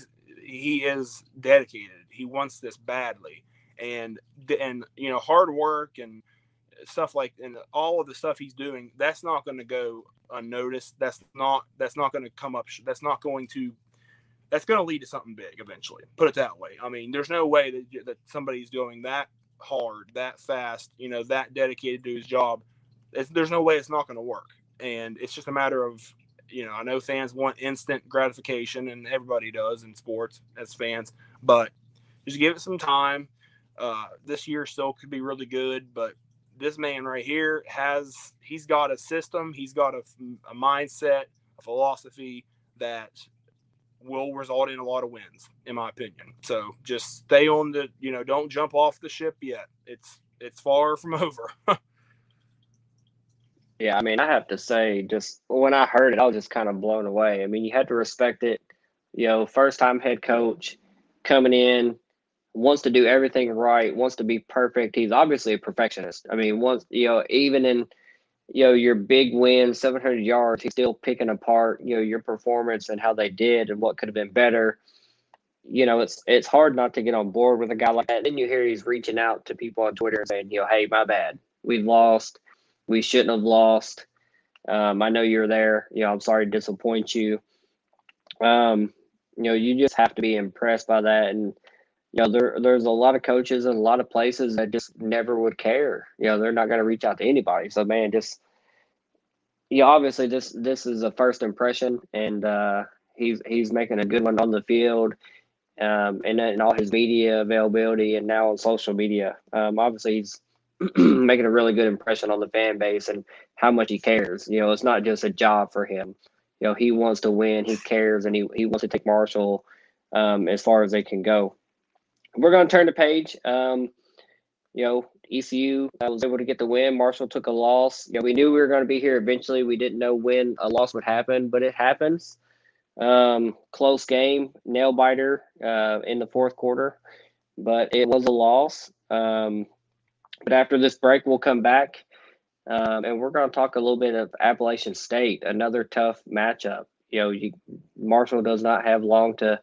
is dedicated. He wants this badly, and hard work and stuff and all of the stuff he's doing, that's not going to go unnoticed. That's not going to come up. That's going to lead to something big eventually. Put it that way. I mean, there's no way that somebody's doing that hard, that fast, that dedicated to his job. There's no way it's not going to work. And it's just a matter of, I know fans want instant gratification, and everybody does in sports as fans, but just give it some time. This year still could be really good, but this man right here he's got a system. He's got a mindset, a philosophy that will result in a lot of wins, in my opinion. So just stay on don't jump off the ship yet. It's far from over. Yeah, I mean, I have to say, just when I heard it, I was just kind of blown away. I mean, you had to respect it. First-time head coach coming in, wants to do everything right, wants to be perfect. He's obviously a perfectionist. I mean, even in your big win, 700 yards, he's still picking apart, your performance and how they did and what could have been better. It's hard not to get on board with a guy like that. And then you hear he's reaching out to people on Twitter and saying, hey, my bad. We've lost. We shouldn't have lost. I know you're there. I'm sorry to disappoint you. You just have to be impressed by that. And, there's a lot of coaches and a lot of places that just never would care. They're not going to reach out to anybody. So, man, just obviously this is a first impression, and he's making a good one on the field, and in all his media availability and now on social media. Obviously, he's making a really good impression on the fan base and how much he cares. It's not just a job for him. He wants to win. He cares, and he wants to take Marshall as far as they can go. We're going to turn the page. ECU was able to get the win. Marshall took a loss. We knew we were going to be here eventually. We didn't know when a loss would happen, but it happens. Close game, nail biter in the fourth quarter, but it was a loss. But after this break, we'll come back, and we're going to talk a little bit of Appalachian State, another tough matchup. Marshall does not have long to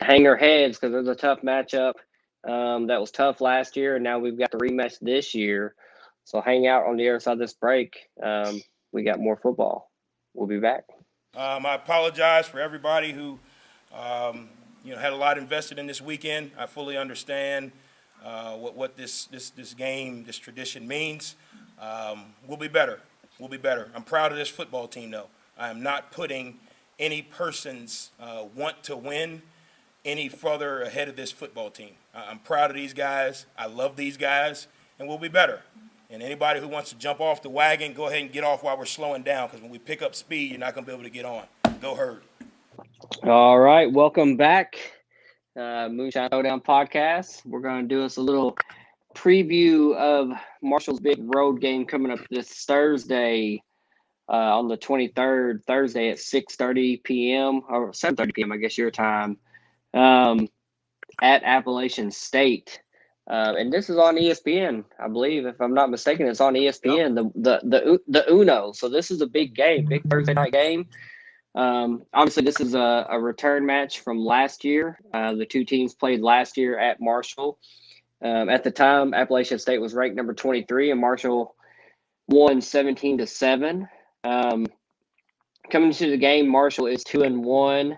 hang their heads because there's a tough matchup. That was tough last year, and now we've got the rematch this year. So hang out on the other side of this break. We got more football. We'll be back. I apologize for everybody who, had a lot invested in this weekend. I fully understand what this game, this tradition means. We'll be better. We'll be better. I'm proud of this football team, though. I am not putting any person's want to win any further ahead of this football team. I'm proud of these guys. I love these guys, and we'll be better. And anybody who wants to jump off the wagon, go ahead and get off while we're slowing down, because when we pick up speed, you're not going to be able to get on. Go Herd. All right, welcome back. Moonshine Showdown podcast. We're going to do us a little preview of Marshall's big road game coming up this Thursday on the 23rd, Thursday at 6:30 p.m. or 7:30 p.m., I guess your time, at Appalachian State. And this is on ESPN, I believe, if I'm not mistaken. It's on ESPN, the Uno. So this is a big game, big Thursday night game. Obviously, this is a return match from last year. The two teams played last year at Marshall. At the time, Appalachian State was ranked number 23, and Marshall won 17-7. Coming into the game, Marshall is 2-1.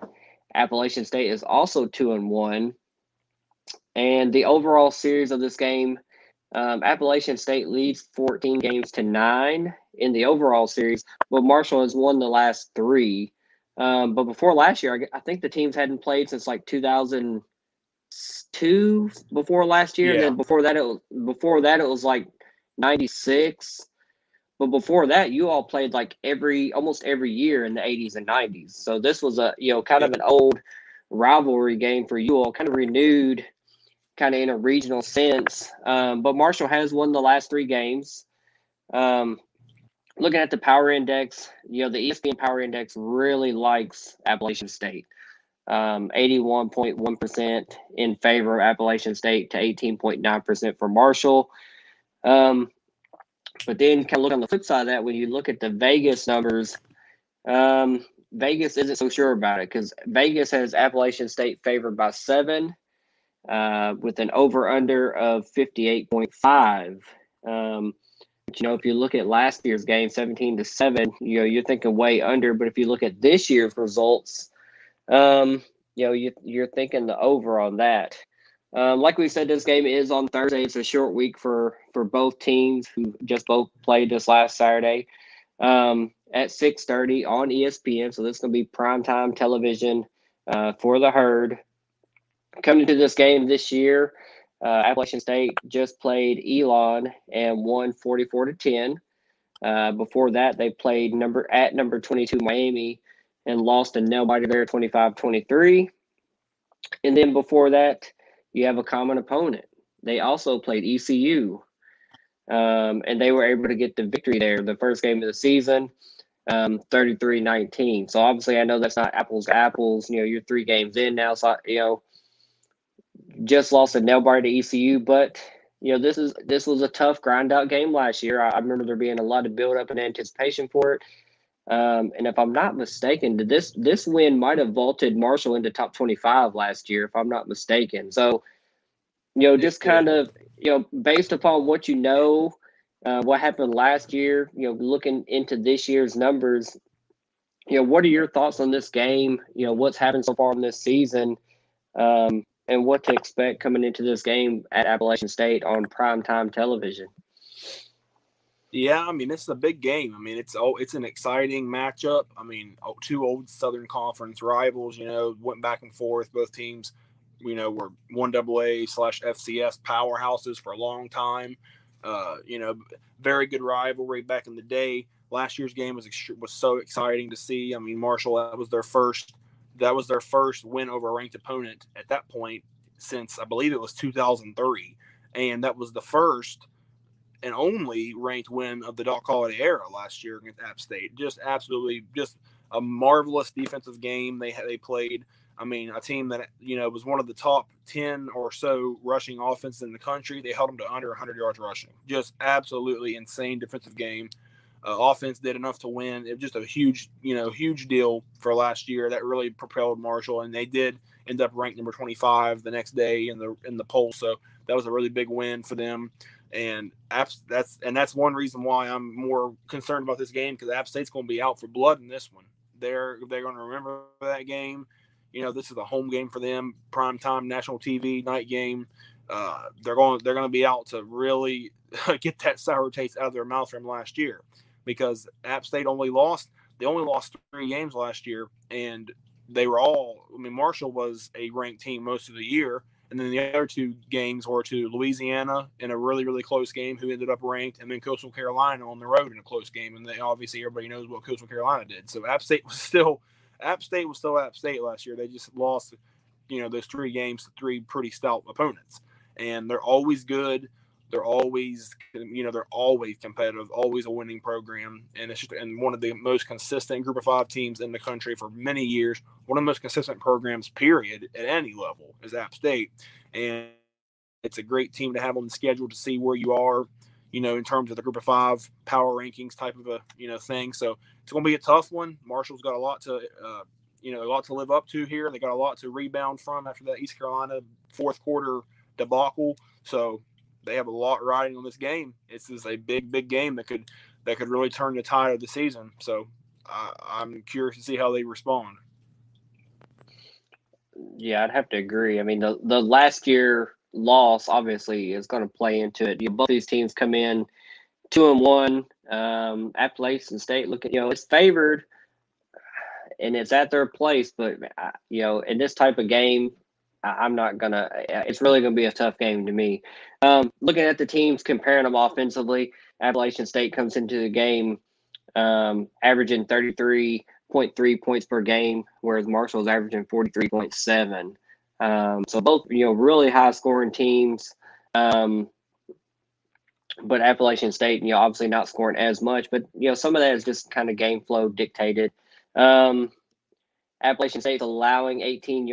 Appalachian State is also 2-1. And the overall series of this game, Appalachian State leads 14-9 in the overall series, but Marshall has won the last 3. But before last year, I think the teams hadn't played since like 2002. Before last year, and then before that it was like 96. But before that, you all played like almost every year in the 80s and 90s. So this was a kind of an old rivalry game for you all, kind of renewed, kind of in a regional sense. But Marshall has won the last 3 games. Looking at the power index, the ESPN power index really likes Appalachian State. 81.1% in favor of Appalachian State to 18.9% for Marshall. But then kind of look on the flip side of that, when you look at the Vegas numbers, Vegas isn't so sure about it, because Vegas has Appalachian State favored by 7 with an over-under of 58.5. If you look at last year's game, 17-7, you're thinking way under. But if you look at this year's results, you're thinking the over on that. Like we said, this game is on Thursday. It's a short week for both teams who just both played this last Saturday at 6:30 on ESPN. So this is going to be primetime television for the Herd. Coming to this game this year, Appalachian State just played Elon and won 44-10. Before that, they played number 22 Miami and lost a nail-biter there 25-23. And then before that, you have a common opponent. They also played ECU, and they were able to get the victory there, the first game of the season, 33-19. So obviously, I know that's not apples to apples. You're 3 games in now, so just lost a nail biter to ECU, but this was a tough grind out game last year. I remember there being a lot of build up and anticipation for it. And if I'm not mistaken, this win might have vaulted Marshall into top 25 last year, if I'm not mistaken. So, just kind of, based upon what what happened last year, looking into this year's numbers, what are your thoughts on this game? What's happened so far in this season, and what to expect coming into this game at Appalachian State on primetime television? Yeah, I mean, it's a big game. I mean, it's an exciting matchup. I mean, two old Southern Conference rivals, went back and forth. Both teams, were 1AA/FCS powerhouses for a long time. Very good rivalry back in the day. Last year's game was so exciting to see. I mean, Marshall, that was their first win over a ranked opponent at that point since, I believe it was 2003, and that was the first and only ranked win of the Doc Holliday era last year against App State. Just absolutely, just a marvelous defensive game they played. I mean, a team that was one of the top 10 or so rushing offenses in the country. They held them to under 100 yards rushing. Just absolutely insane defensive game. Offense did enough to win. It was just a huge deal for last year. That really propelled Marshall, and they did end up ranked number 25 the next day in the poll. So that was a really big win for them. And that's one reason why I'm more concerned about this game, because App State's going to be out for blood in this one. They're going to remember that game. This is a home game for them, primetime national TV night game. They're going to be out to really get that sour taste out of their mouth from last year, because App State only lost 3 games last year, and they were all. I mean, Marshall was a ranked team most of the year. And then the other 2 games were to Louisiana in a really, really close game, who ended up ranked, and then Coastal Carolina on the road in a close game. And obviously everybody knows what Coastal Carolina did. So App State was still App State last year. They just lost, those 3 games to 3 pretty stout opponents. And they're always good. They're always, they're always competitive, always a winning program. And it's just one of the most consistent Group of 5 teams in the country for many years. One of the most consistent programs, period, at any level is App State. And it's a great team to have on the schedule to see where you are, in terms of the Group of 5 power rankings type of a, thing. So it's going to be a tough one. Marshall's got a lot to, a lot to live up to here. They got a lot to rebound from after that East Carolina fourth quarter debacle. So they have a lot riding on this game. This is a big, big game that could really turn the tide of the season. So I'm curious to see how they respond. Yeah, I'd have to agree. I mean, the last year loss obviously is going to play into it. Both these teams come in 2-1. Appalachian State, it's favored, and it's at their place. But in this type of game, I'm not gonna. It's really gonna be a tough game to me. Looking at the teams, comparing them offensively, Appalachian State comes into the game averaging 33.3 points per game, whereas Marshall's averaging 43.7. So both really high scoring teams. But Appalachian State, obviously not scoring as much. But some of that is just kind of game flow dictated. Appalachian State's allowing 18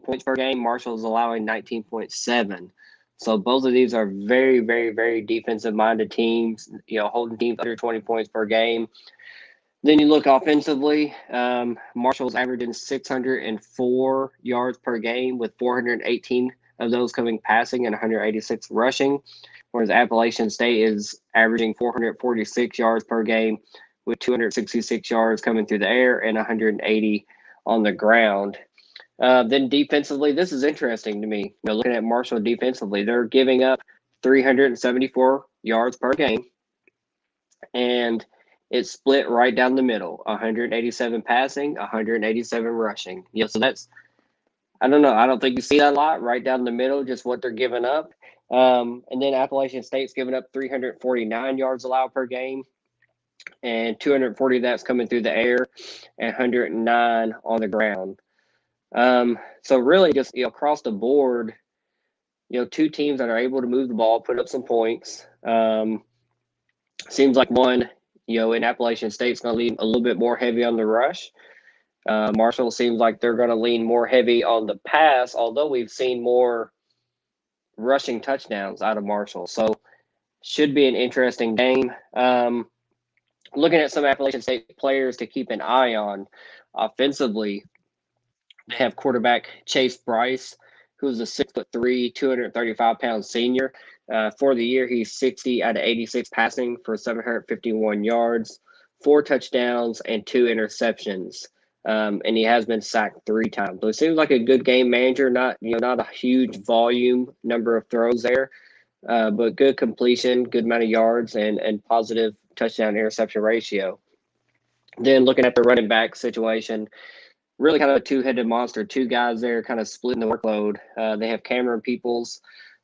points per game. Marshall's allowing 19.7. So both of these are very, very, very defensive-minded teams, holding teams under 20 points per game. Then you look offensively, Marshall's averaging 604 yards per game, with 418 of those coming passing and 186 rushing, whereas Appalachian State is averaging 446 yards per game, with 266 yards coming through the air and 180 on the ground. Then defensively, this is interesting to me. Looking at Marshall defensively, they're giving up 374 yards per game, and it's split right down the middle, 187 passing, 187 rushing. So that's, I don't know. I don't think you see that a lot right down the middle, just what they're giving up. And then Appalachian State's giving up 349 yards allowed per game, and 240 of that's coming through the air, and 109 on the ground. So really just, across the board, two teams that are able to move the ball, put up some points. Seems like one, in Appalachian State's going to lean a little bit more heavy on the rush. Marshall seems like they're going to lean more heavy on the pass, although we've seen more rushing touchdowns out of Marshall. So should be an interesting game. Looking at some Appalachian State players to keep an eye on offensively, they have quarterback Chase Bryce, who's a 6'3", 235-pound senior. For the year, he's 60 out of 86 passing for 751 yards, 4 touchdowns, and 2 interceptions. And he has been sacked 3 times. So it seems like a good game manager. Not a huge volume number of throws there, but good completion, good amount of yards, and positive touchdown interception ratio. Then looking at the running back situation, really kind of a two-headed monster. 2 guys there kind of splitting the workload. They have Cameron Peoples,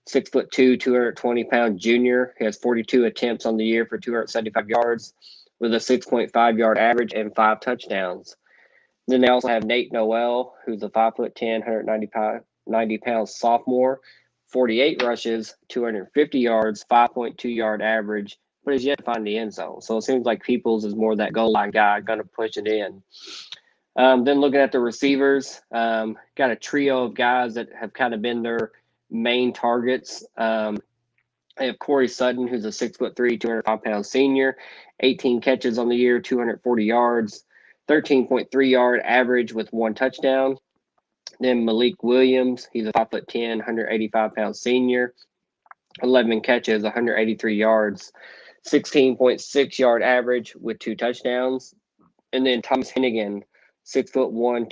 6'2", 220-pound junior. He has 42 attempts on the year for 275 yards with a 6.5 yard average and 5 touchdowns. Then they also have Nate Noel, who's a 5'10", 190-pound sophomore, 48 rushes, 250 yards, 5.2 yard average, but has yet to find the end zone. So it seems like Peoples is more that goal line guy, going to push it in. Then looking at the receivers, got a trio of guys that have kind of been their main targets. They have Corey Sutton, who's a 6'3", 205-pound senior, 18 catches on the year, 240 yards, 13.3 yard average with 1 touchdown. Then Malik Williams, he's a 5'10", 185-pound senior, 11 catches, 183 yards, 16.6 yard average with 2 touchdowns. And then Thomas Hennigan, 6'1",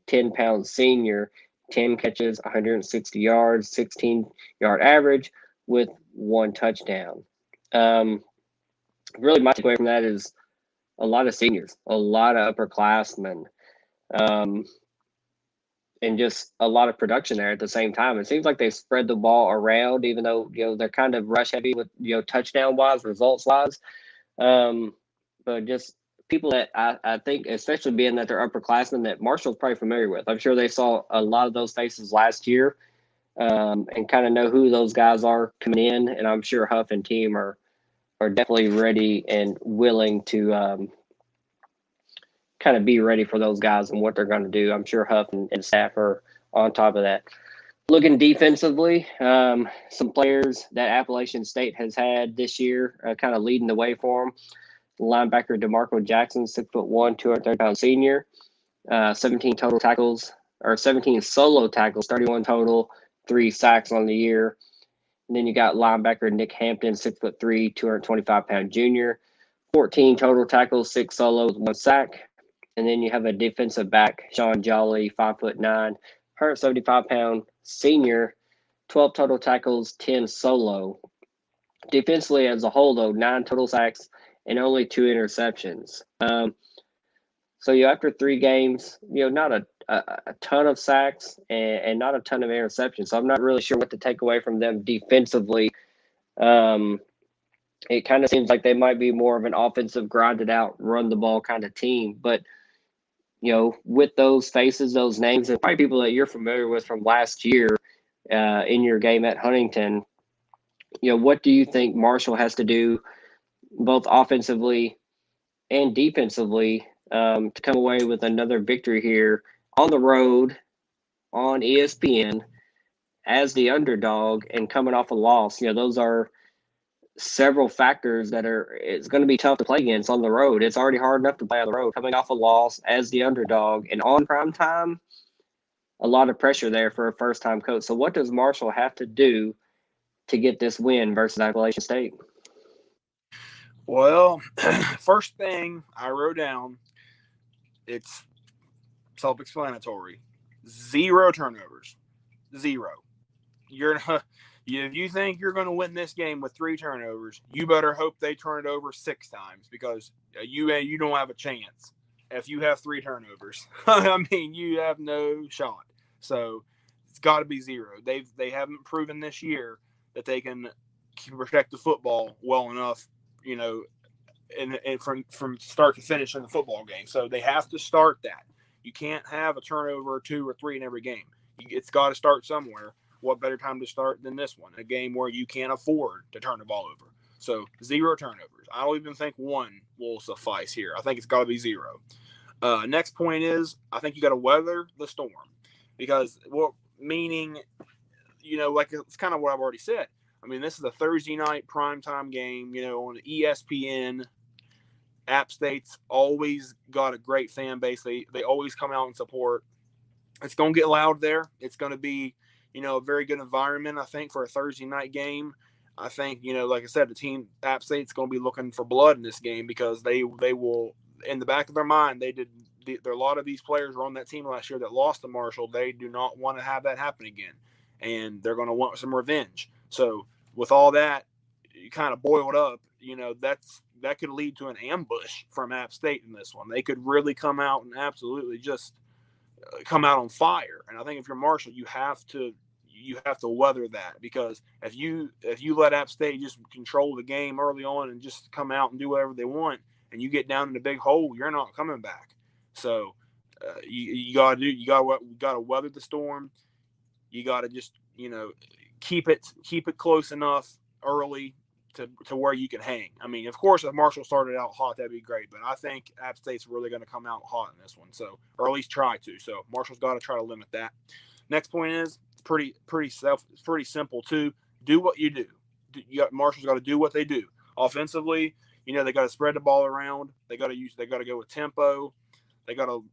210-pound senior, 10 catches, 160 yards, 16 yard average with 1 touchdown. Really, my takeaway from that is a lot of seniors, a lot of upperclassmen, and just a lot of production there at the same time. It seems like they spread the ball around, even though they're kind of rush heavy with touchdown wise, results wise. But just people that I think, especially being that they're upperclassmen, that Marshall's probably familiar with. I'm sure they saw a lot of those faces last year, and kind of know who those guys are coming in. And I'm sure Huff and team are definitely ready and willing to kind of be ready for those guys and what they're going to do. I'm sure Huff and staff are on top of that. Looking defensively, some players that Appalachian State has had this year kind of leading the way for them. Linebacker DeMarco Jackson, 6'1", 230-pound senior, 17 solo tackles, 31 total, 3 sacks on the year. And then you got linebacker Nick Hampton, 6'3", 225-pound junior, 14 total tackles, 6 solos, 1 sack. And then you have a defensive back, Sean Jolly, 5'9", 175-pound senior, 12 total tackles, 10 solo. Defensively as a whole, though, 9 total sacks and only 2 interceptions. So after 3 games, not a ton of sacks and not a ton of interceptions. So I'm not really sure what to take away from them defensively. It kind of seems like they might be more of an offensive, grinded out, run the ball kind of team. But with those faces, those names, and probably people that you're familiar with from last year in your game at Huntington, what do you think Marshall has to do both offensively and defensively to come away with another victory here on the road on ESPN as the underdog and coming off a loss? Those are several factors that it's going to be tough to play against on the road. It's already hard enough to play on the road. Coming off a loss as the underdog and on prime time, a lot of pressure there for a first-time coach. So what does Marshall have to do to get this win versus Appalachian State? Well, first thing I wrote down, it's self-explanatory. 0 turnovers. 0. If you think you're going to win this game with 3 turnovers, you better hope they turn it over 6 times, because you don't have a chance if you have 3 turnovers. I mean, you have no shot. So it's got to be 0. They haven't proven this year that they can protect the football well enough, and from start to finish in the football game. So they have to start that. You can't have a turnover or 2 or 3 in every game. It's got to start somewhere. What better time to start than this one? A game where you can't afford to turn the ball over. So 0 turnovers. I don't even think 1 will suffice here. I think it's got to be 0. Next point is, I think you got to weather the storm, because meaning like it's kind of what I've already said. I mean, this is a Thursday night primetime game, on ESPN. App State's always got a great fan base. They always come out and support. It's going to get loud there. It's going to be, a very good environment, I think, for a Thursday night game. I think, like I said, the team App State's going to be looking for blood in this game because they will, in the back of their mind, a lot of these players were on that team last year that lost to Marshall. They do not want to have that happen again, and they're going to want some revenge. So with all that, you kind of boiled up, that could lead to an ambush from App State in this one. They could really come out and absolutely just come out on fire. And I think if you're Marshall, you have to weather that, because if you let App State just control the game early on and just come out and do whatever they want, and you get down in a big hole, you're not coming back. So you gotta weather the storm. You gotta just keep it close enough early to where you can hang. I mean, of course, if Marshall started out hot, that'd be great, but I think App State's really going to come out hot in this one, or at least try to. So Marshall's got to try to limit that. Next point is it's pretty simple too. Do what you do. Marshall's got to do what they do offensively. They got to spread the ball around. They got to go with tempo. They got to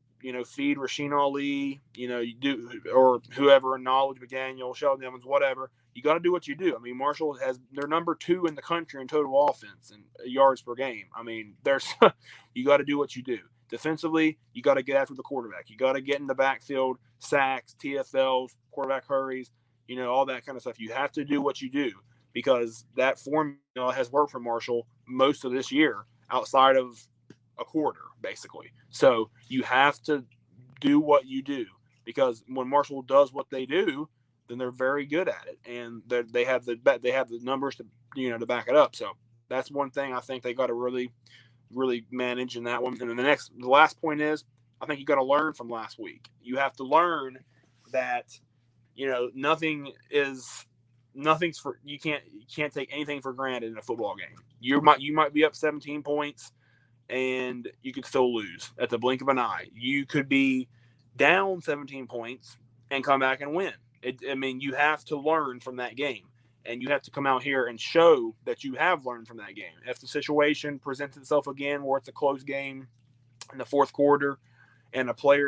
feed Rasheen Ali. You do, or whoever in Knowledge, McDaniel, Sheldon Evans, whatever. You got to do what you do. I mean, Marshall they're number 2 in the country in total offense and yards per game. I mean, you got to do what you do. Defensively, you got to get after the quarterback. You got to get in the backfield, sacks, TFLs, quarterback hurries, all that kind of stuff. You have to do what you do, because that formula has worked for Marshall most of this year outside of a quarter, basically. So you have to do what you do, because when Marshall does what they do, then they're very good at it, and they have the numbers to back it up. So that's one thing I think they got to really, really manage in that one. And then the last point is, I think you got to learn from last week. You have to learn that nothing's for you can't take anything for granted in a football game. You might be up 17 points and you could still lose at the blink of an eye. You could be down 17 points and come back and win. You have to learn from that game, and you have to come out here and show that you have learned from that game. If the situation presents itself again where it's a close game in the fourth quarter and a play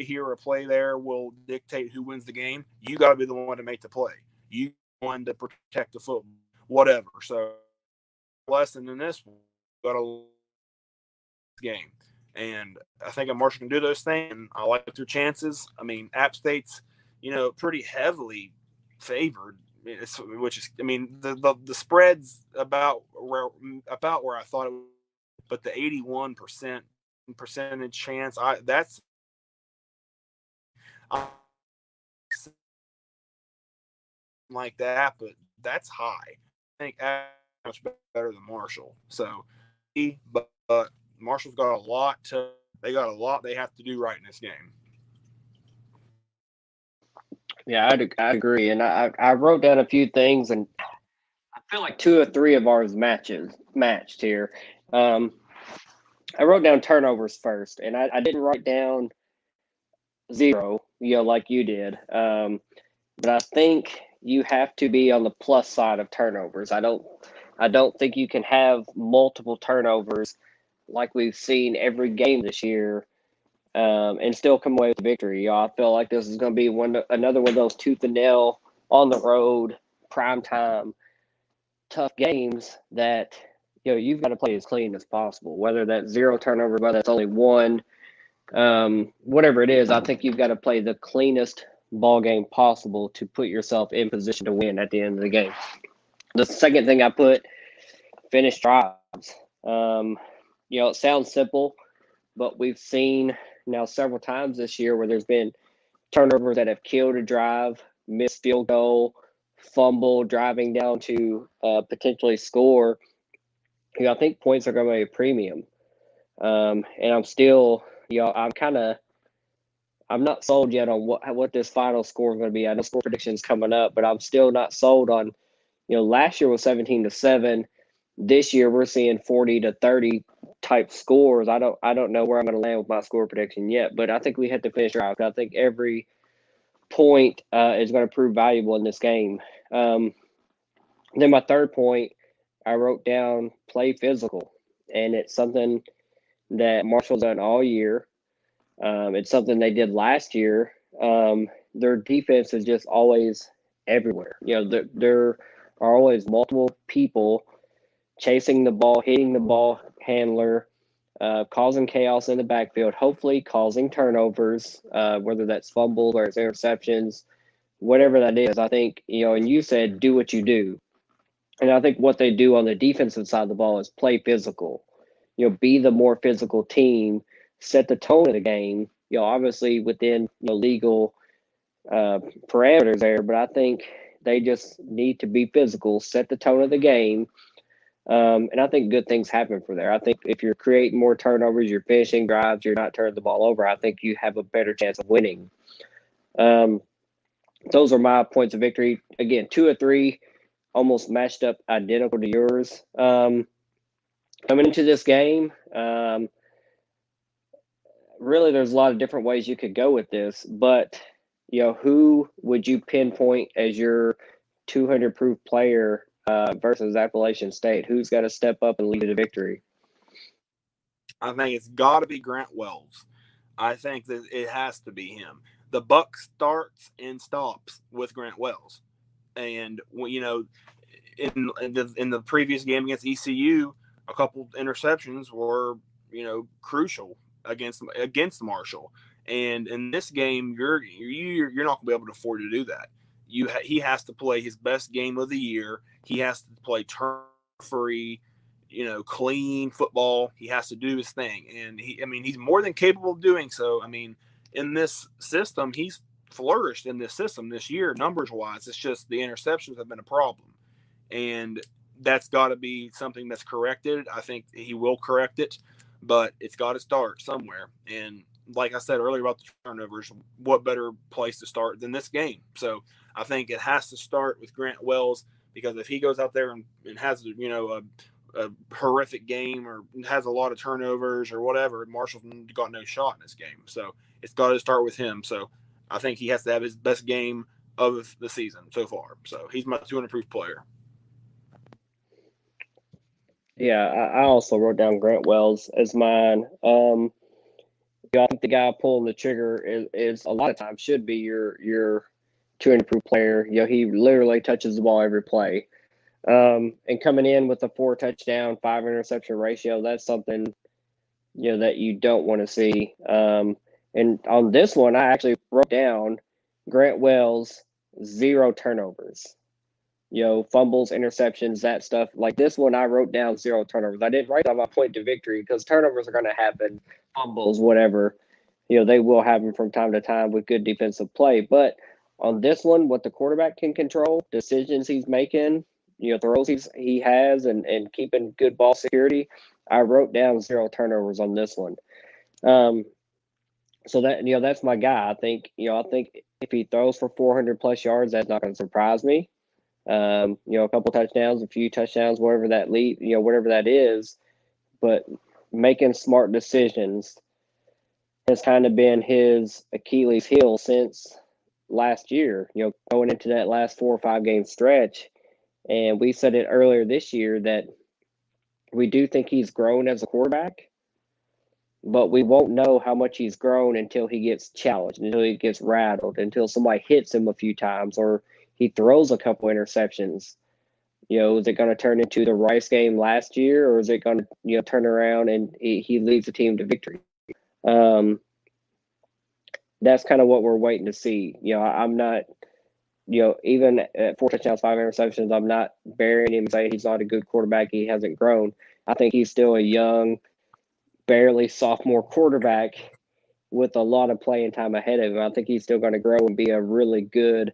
here, a play there will dictate who wins the game, you got to be the one to make the play. You want to protect the football, whatever. So lesson in this one, got to game. And I think Marshall can do those things, and I like their chances. I mean, App State's pretty heavily favored, the spread's about where I thought it was, but the 81% percentage chance, that's like that, but that's high. I think much better than Marshall. So, but Marshall's got a lot they have to do right in this game. Yeah, I agree. And I wrote down a few things, and I feel like 2 or 3 of ours matched here. I wrote down turnovers first, and I didn't write down 0, like you did. But I think you have to be on the plus side of turnovers. I don't think you can have multiple turnovers like we've seen every game this year, and still come away with victory. I feel like this is going to be another one of those tooth and nail on the road, primetime, tough games that you've got to play as clean as possible. Whether that's 0 turnover, whether that's only 1, whatever it is, I think you've got to play the cleanest ball game possible to put yourself in position to win at the end of the game. The second thing I put, finish drives. It sounds simple, but we've seen now several times this year where there's been turnovers that have killed a drive, missed field goal, fumble, driving down to potentially score. I think points are going to be a premium. And I'm still, I'm not sold yet on what this final score is going to be. I know score predictions coming up, but I'm still not sold on, last year was 17-7. This year we're seeing 40-30 type scores. I don't know where I'm going to land with my score prediction yet, but I think we have to finish drive. I think every point is going to prove valuable in this game. Then my third point, I wrote down play physical, and it's something that Marshall's done all year. It's something they did last year. Their defense is just always everywhere. There are always multiple people chasing the ball, hitting the ball handler, causing chaos in the backfield, hopefully causing turnovers, whether that's fumbles or it's interceptions, whatever that is. I think, and you said do what you do. And I think what they do on the defensive side of the ball is play physical. Be the more physical team, set the tone of the game. Obviously within legal parameters there, but I think they just need to be physical, set the tone of the game. And I think good things happen for there. I think if you're creating more turnovers, you're finishing drives, you're not turning the ball over, I think you have a better chance of winning. Those are my points of victory. Again, 2 or 3 almost matched up identical to yours. Coming into this game, really there's a lot of different ways you could go with this, but who would you pinpoint as your 200 proof player versus Appalachian State? Who's got to step up and lead to victory? I think it's got to be Grant Wells. I think that it has to be him. The buck starts and stops with Grant Wells. And, in the previous game against ECU, a couple interceptions were, crucial against Marshall. And in this game, you're not going to be able to afford to do that. He has to play his best game of the year. He has to play turn-free, clean football. He has to do his thing. And he's more than capable of doing so. In this system, he's flourished in this system this year, numbers-wise. It's just the interceptions have been a problem. And that's got to be something that's corrected. I think he will correct it, but it's got to start somewhere. And like I said earlier about the turnovers, what better place to start than this game? So I think it has to start with Grant Wells, because if he goes out there and has, a horrific game or has a lot of turnovers or whatever, Marshall's got no shot in this game. So it's got to start with him. So I think he has to have his best game of the season so far. So he's my 200 proof player. Yeah, I also wrote down Grant Wells as mine. I think the guy pulling the trigger is a lot of times should be your 200 proof player. He literally touches the ball every play. And coming in with a 4 touchdown, 5 interception ratio, that's something, that you don't want to see. And on this one, I actually wrote down Grant Wells, 0 turnovers. Fumbles, interceptions, that stuff. Like this one, I wrote down 0 turnovers. I didn't write down my point to victory because turnovers are going to happen, fumbles, whatever. They will happen from time to time with good defensive play. But on this one, what the quarterback can control, decisions he's making, throws he has, and keeping good ball security, I wrote down 0 turnovers on this one. So that that's my guy. I think if he throws for 400 plus yards, that's not going to surprise me. A couple touchdowns, a few touchdowns, whatever that whatever that is, but making smart decisions has kind of been his Achilles heel since last year, going into that last 4 or 5 game stretch. And we said it earlier this year that we do think he's grown as a quarterback, but we won't know how much he's grown until he gets challenged, until he gets rattled, until somebody hits him a few times or he throws a couple interceptions. Is it going to turn into the Rice game last year, or is it going to, turn around and he leads the team to victory? That's kind of what we're waiting to see. I'm not, even at 4 touchdowns, 5 interceptions, I'm not burying him and saying he's not a good quarterback. He hasn't grown. I think he's still a young, barely sophomore quarterback with a lot of playing time ahead of him. I think he's still going to grow and be a really good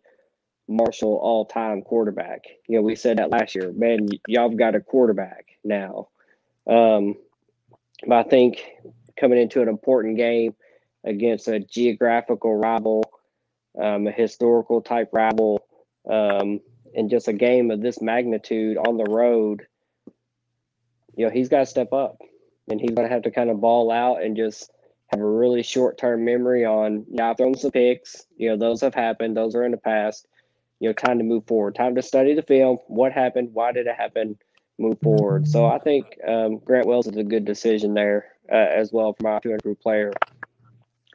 Marshall all-time quarterback. We said that last year. Man, y'all have got a quarterback now. But I think coming into an important game against a geographical rival, a historical type rival, and just a game of this magnitude on the road, he's got to step up, and he's going to have to kind of ball out and just have a really short-term memory on, I've thrown some picks. Those have happened. Those are in the past. Time to move forward. Time to study the film. What happened? Why did it happen? Move forward. So I think Grant Wells is a good decision there as well for my 200 player.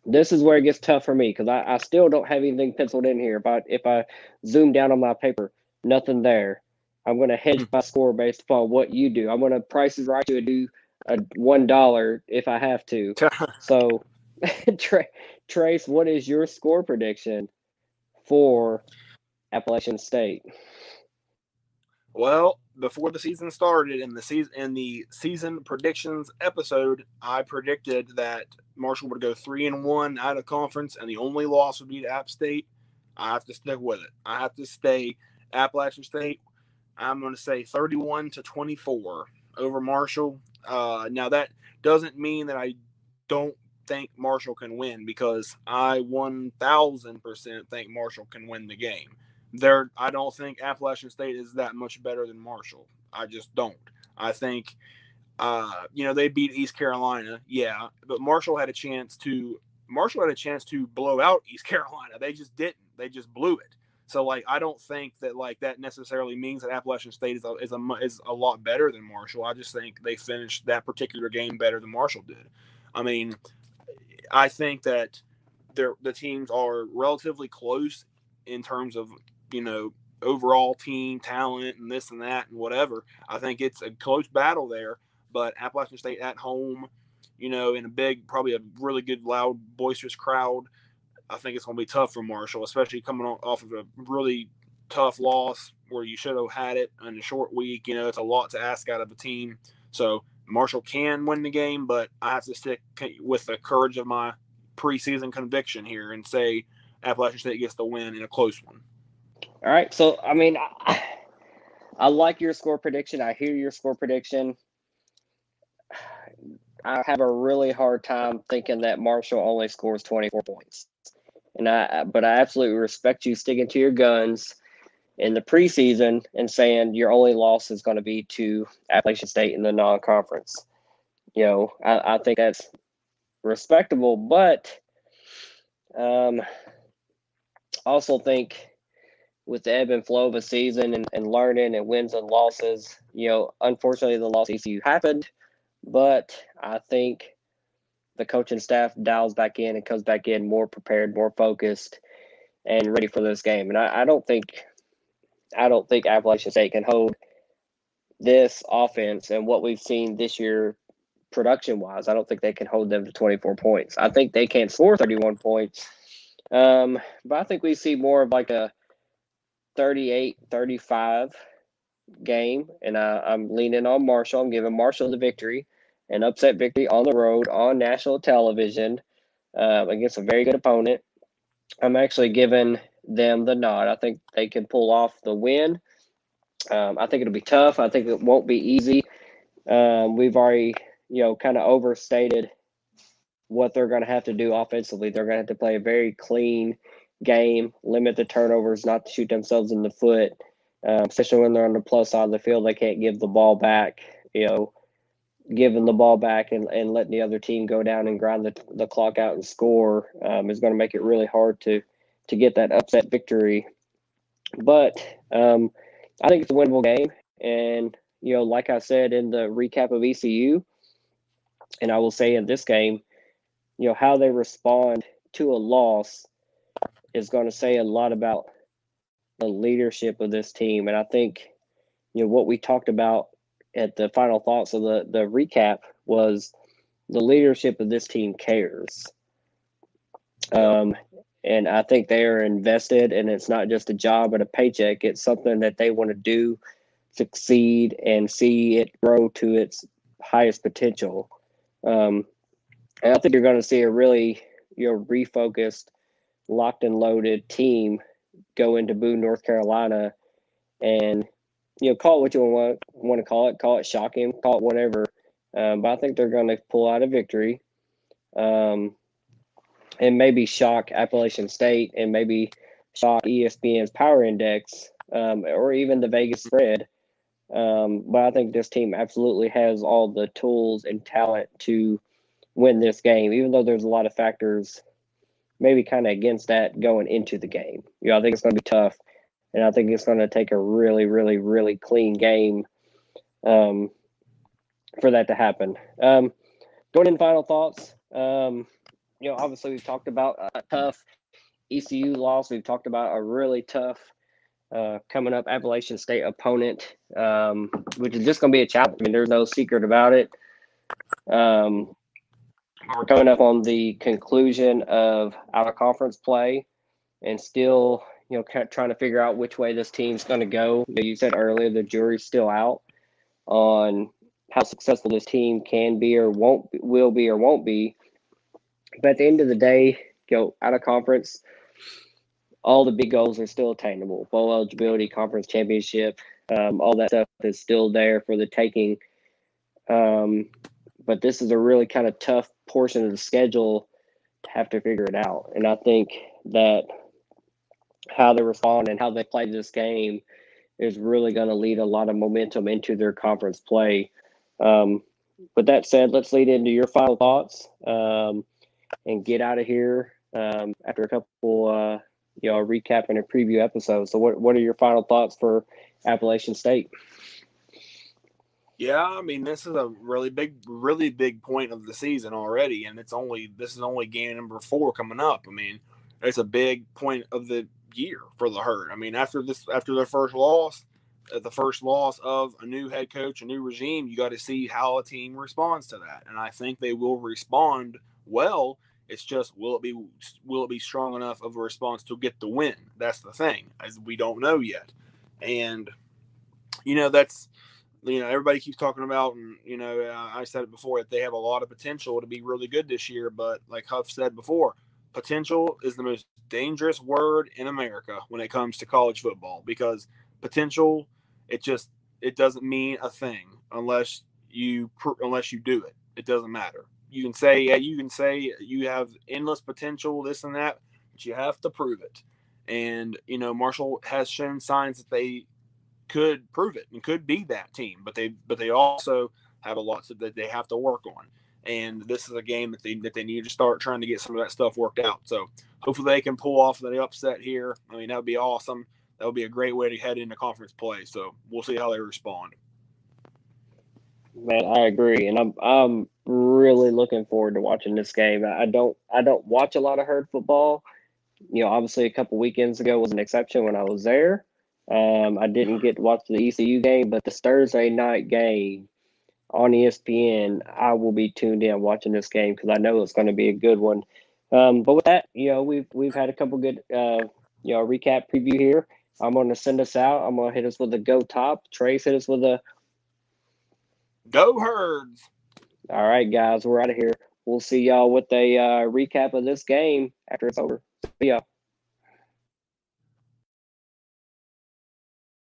This is where it gets tough for me because I still don't have anything penciled in here. If I zoom down on my paper, nothing there. I'm going to hedge my score based upon what you do. I'm going to Price is Right to do a $1 if I have to. So, Trace, what is your score prediction for Appalachian State? Well, before the season started, in the season predictions episode, I predicted that Marshall would go 3-1 out of conference, and the only loss would be to App State. I have to stick with it. I have to stay Appalachian State. I'm going to say 31-24 over Marshall. Now that doesn't mean that I don't think Marshall can win, because I 1,000% think Marshall can win the game. I don't think Appalachian State is that much better than Marshall. I just don't. I think, they beat East Carolina, yeah, but Marshall had a chance to blow out East Carolina. They just didn't. They just blew it. So, I don't think that that necessarily means that Appalachian State is a lot better than Marshall. I just think they finished that particular game better than Marshall did. I mean, I think that the teams are relatively close in terms of overall team talent and this and that and whatever. I think it's a close battle there, but Appalachian State at home, in a big, probably a really good, loud, boisterous crowd, I think it's going to be tough for Marshall, especially coming off of a really tough loss where you should have had it in a short week. It's a lot to ask out of a team. So Marshall can win the game, but I have to stick with the courage of my preseason conviction here and say Appalachian State gets the win in a close one. All right. So, I like your score prediction. I hear your score prediction. I have a really hard time thinking that Marshall only scores 24 points. But I absolutely respect you sticking to your guns in the preseason and saying your only loss is going to be to Appalachian State in the non-conference. I think that's respectable, but also think with the ebb and flow of a season and learning and wins and losses, unfortunately the loss ECU happened, but I think the coaching staff dials back in and comes back in more prepared, more focused, and ready for this game. And I don't think Appalachian State can hold this offense and what we've seen this year production-wise. I don't think they can hold them to 24 points. I think they can score 31 points, but I think we see more of a 38-35 game, and I'm leaning on Marshall. I'm giving Marshall the victory, an upset victory on the road on national television against a very good opponent. I'm actually giving them the nod. I think they can pull off the win. I think it'll be tough. I think it won't be easy. We've already, kind of overstated what they're going to have to do offensively. They're going to have to play a very clean game, limit the turnovers, not to shoot themselves in the foot, especially when they're on the plus side of the field. They can't give the ball back, giving the ball back and letting the other team go down and grind the clock out and score is going to make it really hard to get that upset victory. But I think it's a winnable game. And, like I said in the recap of ECU, and I will say in this game, how they respond to a loss is going to say a lot about the leadership of this team. And I think, what we talked about at the final thoughts of the recap was the leadership of this team cares. And I think they are invested, and it's not just a job and a paycheck. It's something that they want to do, succeed, and see it grow to its highest potential. And I think you're going to see a really, refocused, locked and loaded team go into Boone, North Carolina, and call it what you want to call it shocking, call it whatever. But I think they're going to pull out a victory, and maybe shock Appalachian State, and maybe shock ESPN's Power Index, or even the Vegas spread. But I think this team absolutely has all the tools and talent to win this game, even though there's a lot of factors maybe kind of against that going into the game. I think it's going to be tough, and I think it's going to take a really, really, really clean game for that to happen. Going in, final thoughts. Obviously we've talked about a tough ECU loss. We've talked about a really tough coming up Appalachian State opponent, which is just going to be a challenge. I mean, there's no secret about it. We're coming up on the conclusion of out-of-conference play and still, trying to figure out which way this team's going to go. You said earlier the jury's still out on how successful this team can be or will be or won't be. But at the end of the day, out of conference, all the big goals are still attainable. Bowl eligibility, conference championship, all that stuff is still there for the taking. But this is a really kind of tough portion of the schedule to have to figure it out. And I think that how they respond and how they play this game is really going to lead a lot of momentum into their conference play. With that said, let's lead into your final thoughts and get out of here after a couple, recap and a preview episode. So what are your final thoughts for Appalachian State? Yeah, I mean, this is a really big point of the season already, and this is only game number 4 coming up. I mean, it's a big point of the year for the Herd. I mean, after their first loss, the first loss of a new head coach, a new regime, you got to see how a team responds to that, and I think they will respond well. It's just will it be strong enough of a response to get the win? That's the thing, as we don't know yet, and that's. Everybody keeps talking about, and, I said it before, that they have a lot of potential to be really good this year. But like Huff said before, potential is the most dangerous word in America when it comes to college football, because potential, it doesn't mean a thing unless you do it. It doesn't matter. You can say you have endless potential, this and that, but you have to prove it. And, Marshall has shown signs that they could prove it and could be that team, but they also have a lot that they have to work on, and this is a game that they need to start trying to get some of that stuff worked out. So hopefully they can pull off the upset here. I mean, that would be awesome. That would be a great way to head into conference play. So we'll see how they respond. Man, I agree, and I'm really looking forward to watching this game. I don't watch a lot of Herd football. Obviously a couple weekends ago was an exception when I was there. I didn't get to watch the ECU game, but this Thursday night game on ESPN, I will be tuned in watching this game because I know it's going to be a good one. But with that, we've had a couple good recap preview here. I'm going to send us out. I'm going to hit us with a go top. Trace, hit us with a go Herds. All right, guys, we're out of here. We'll see y'all with a recap of this game after it's over. See y'all.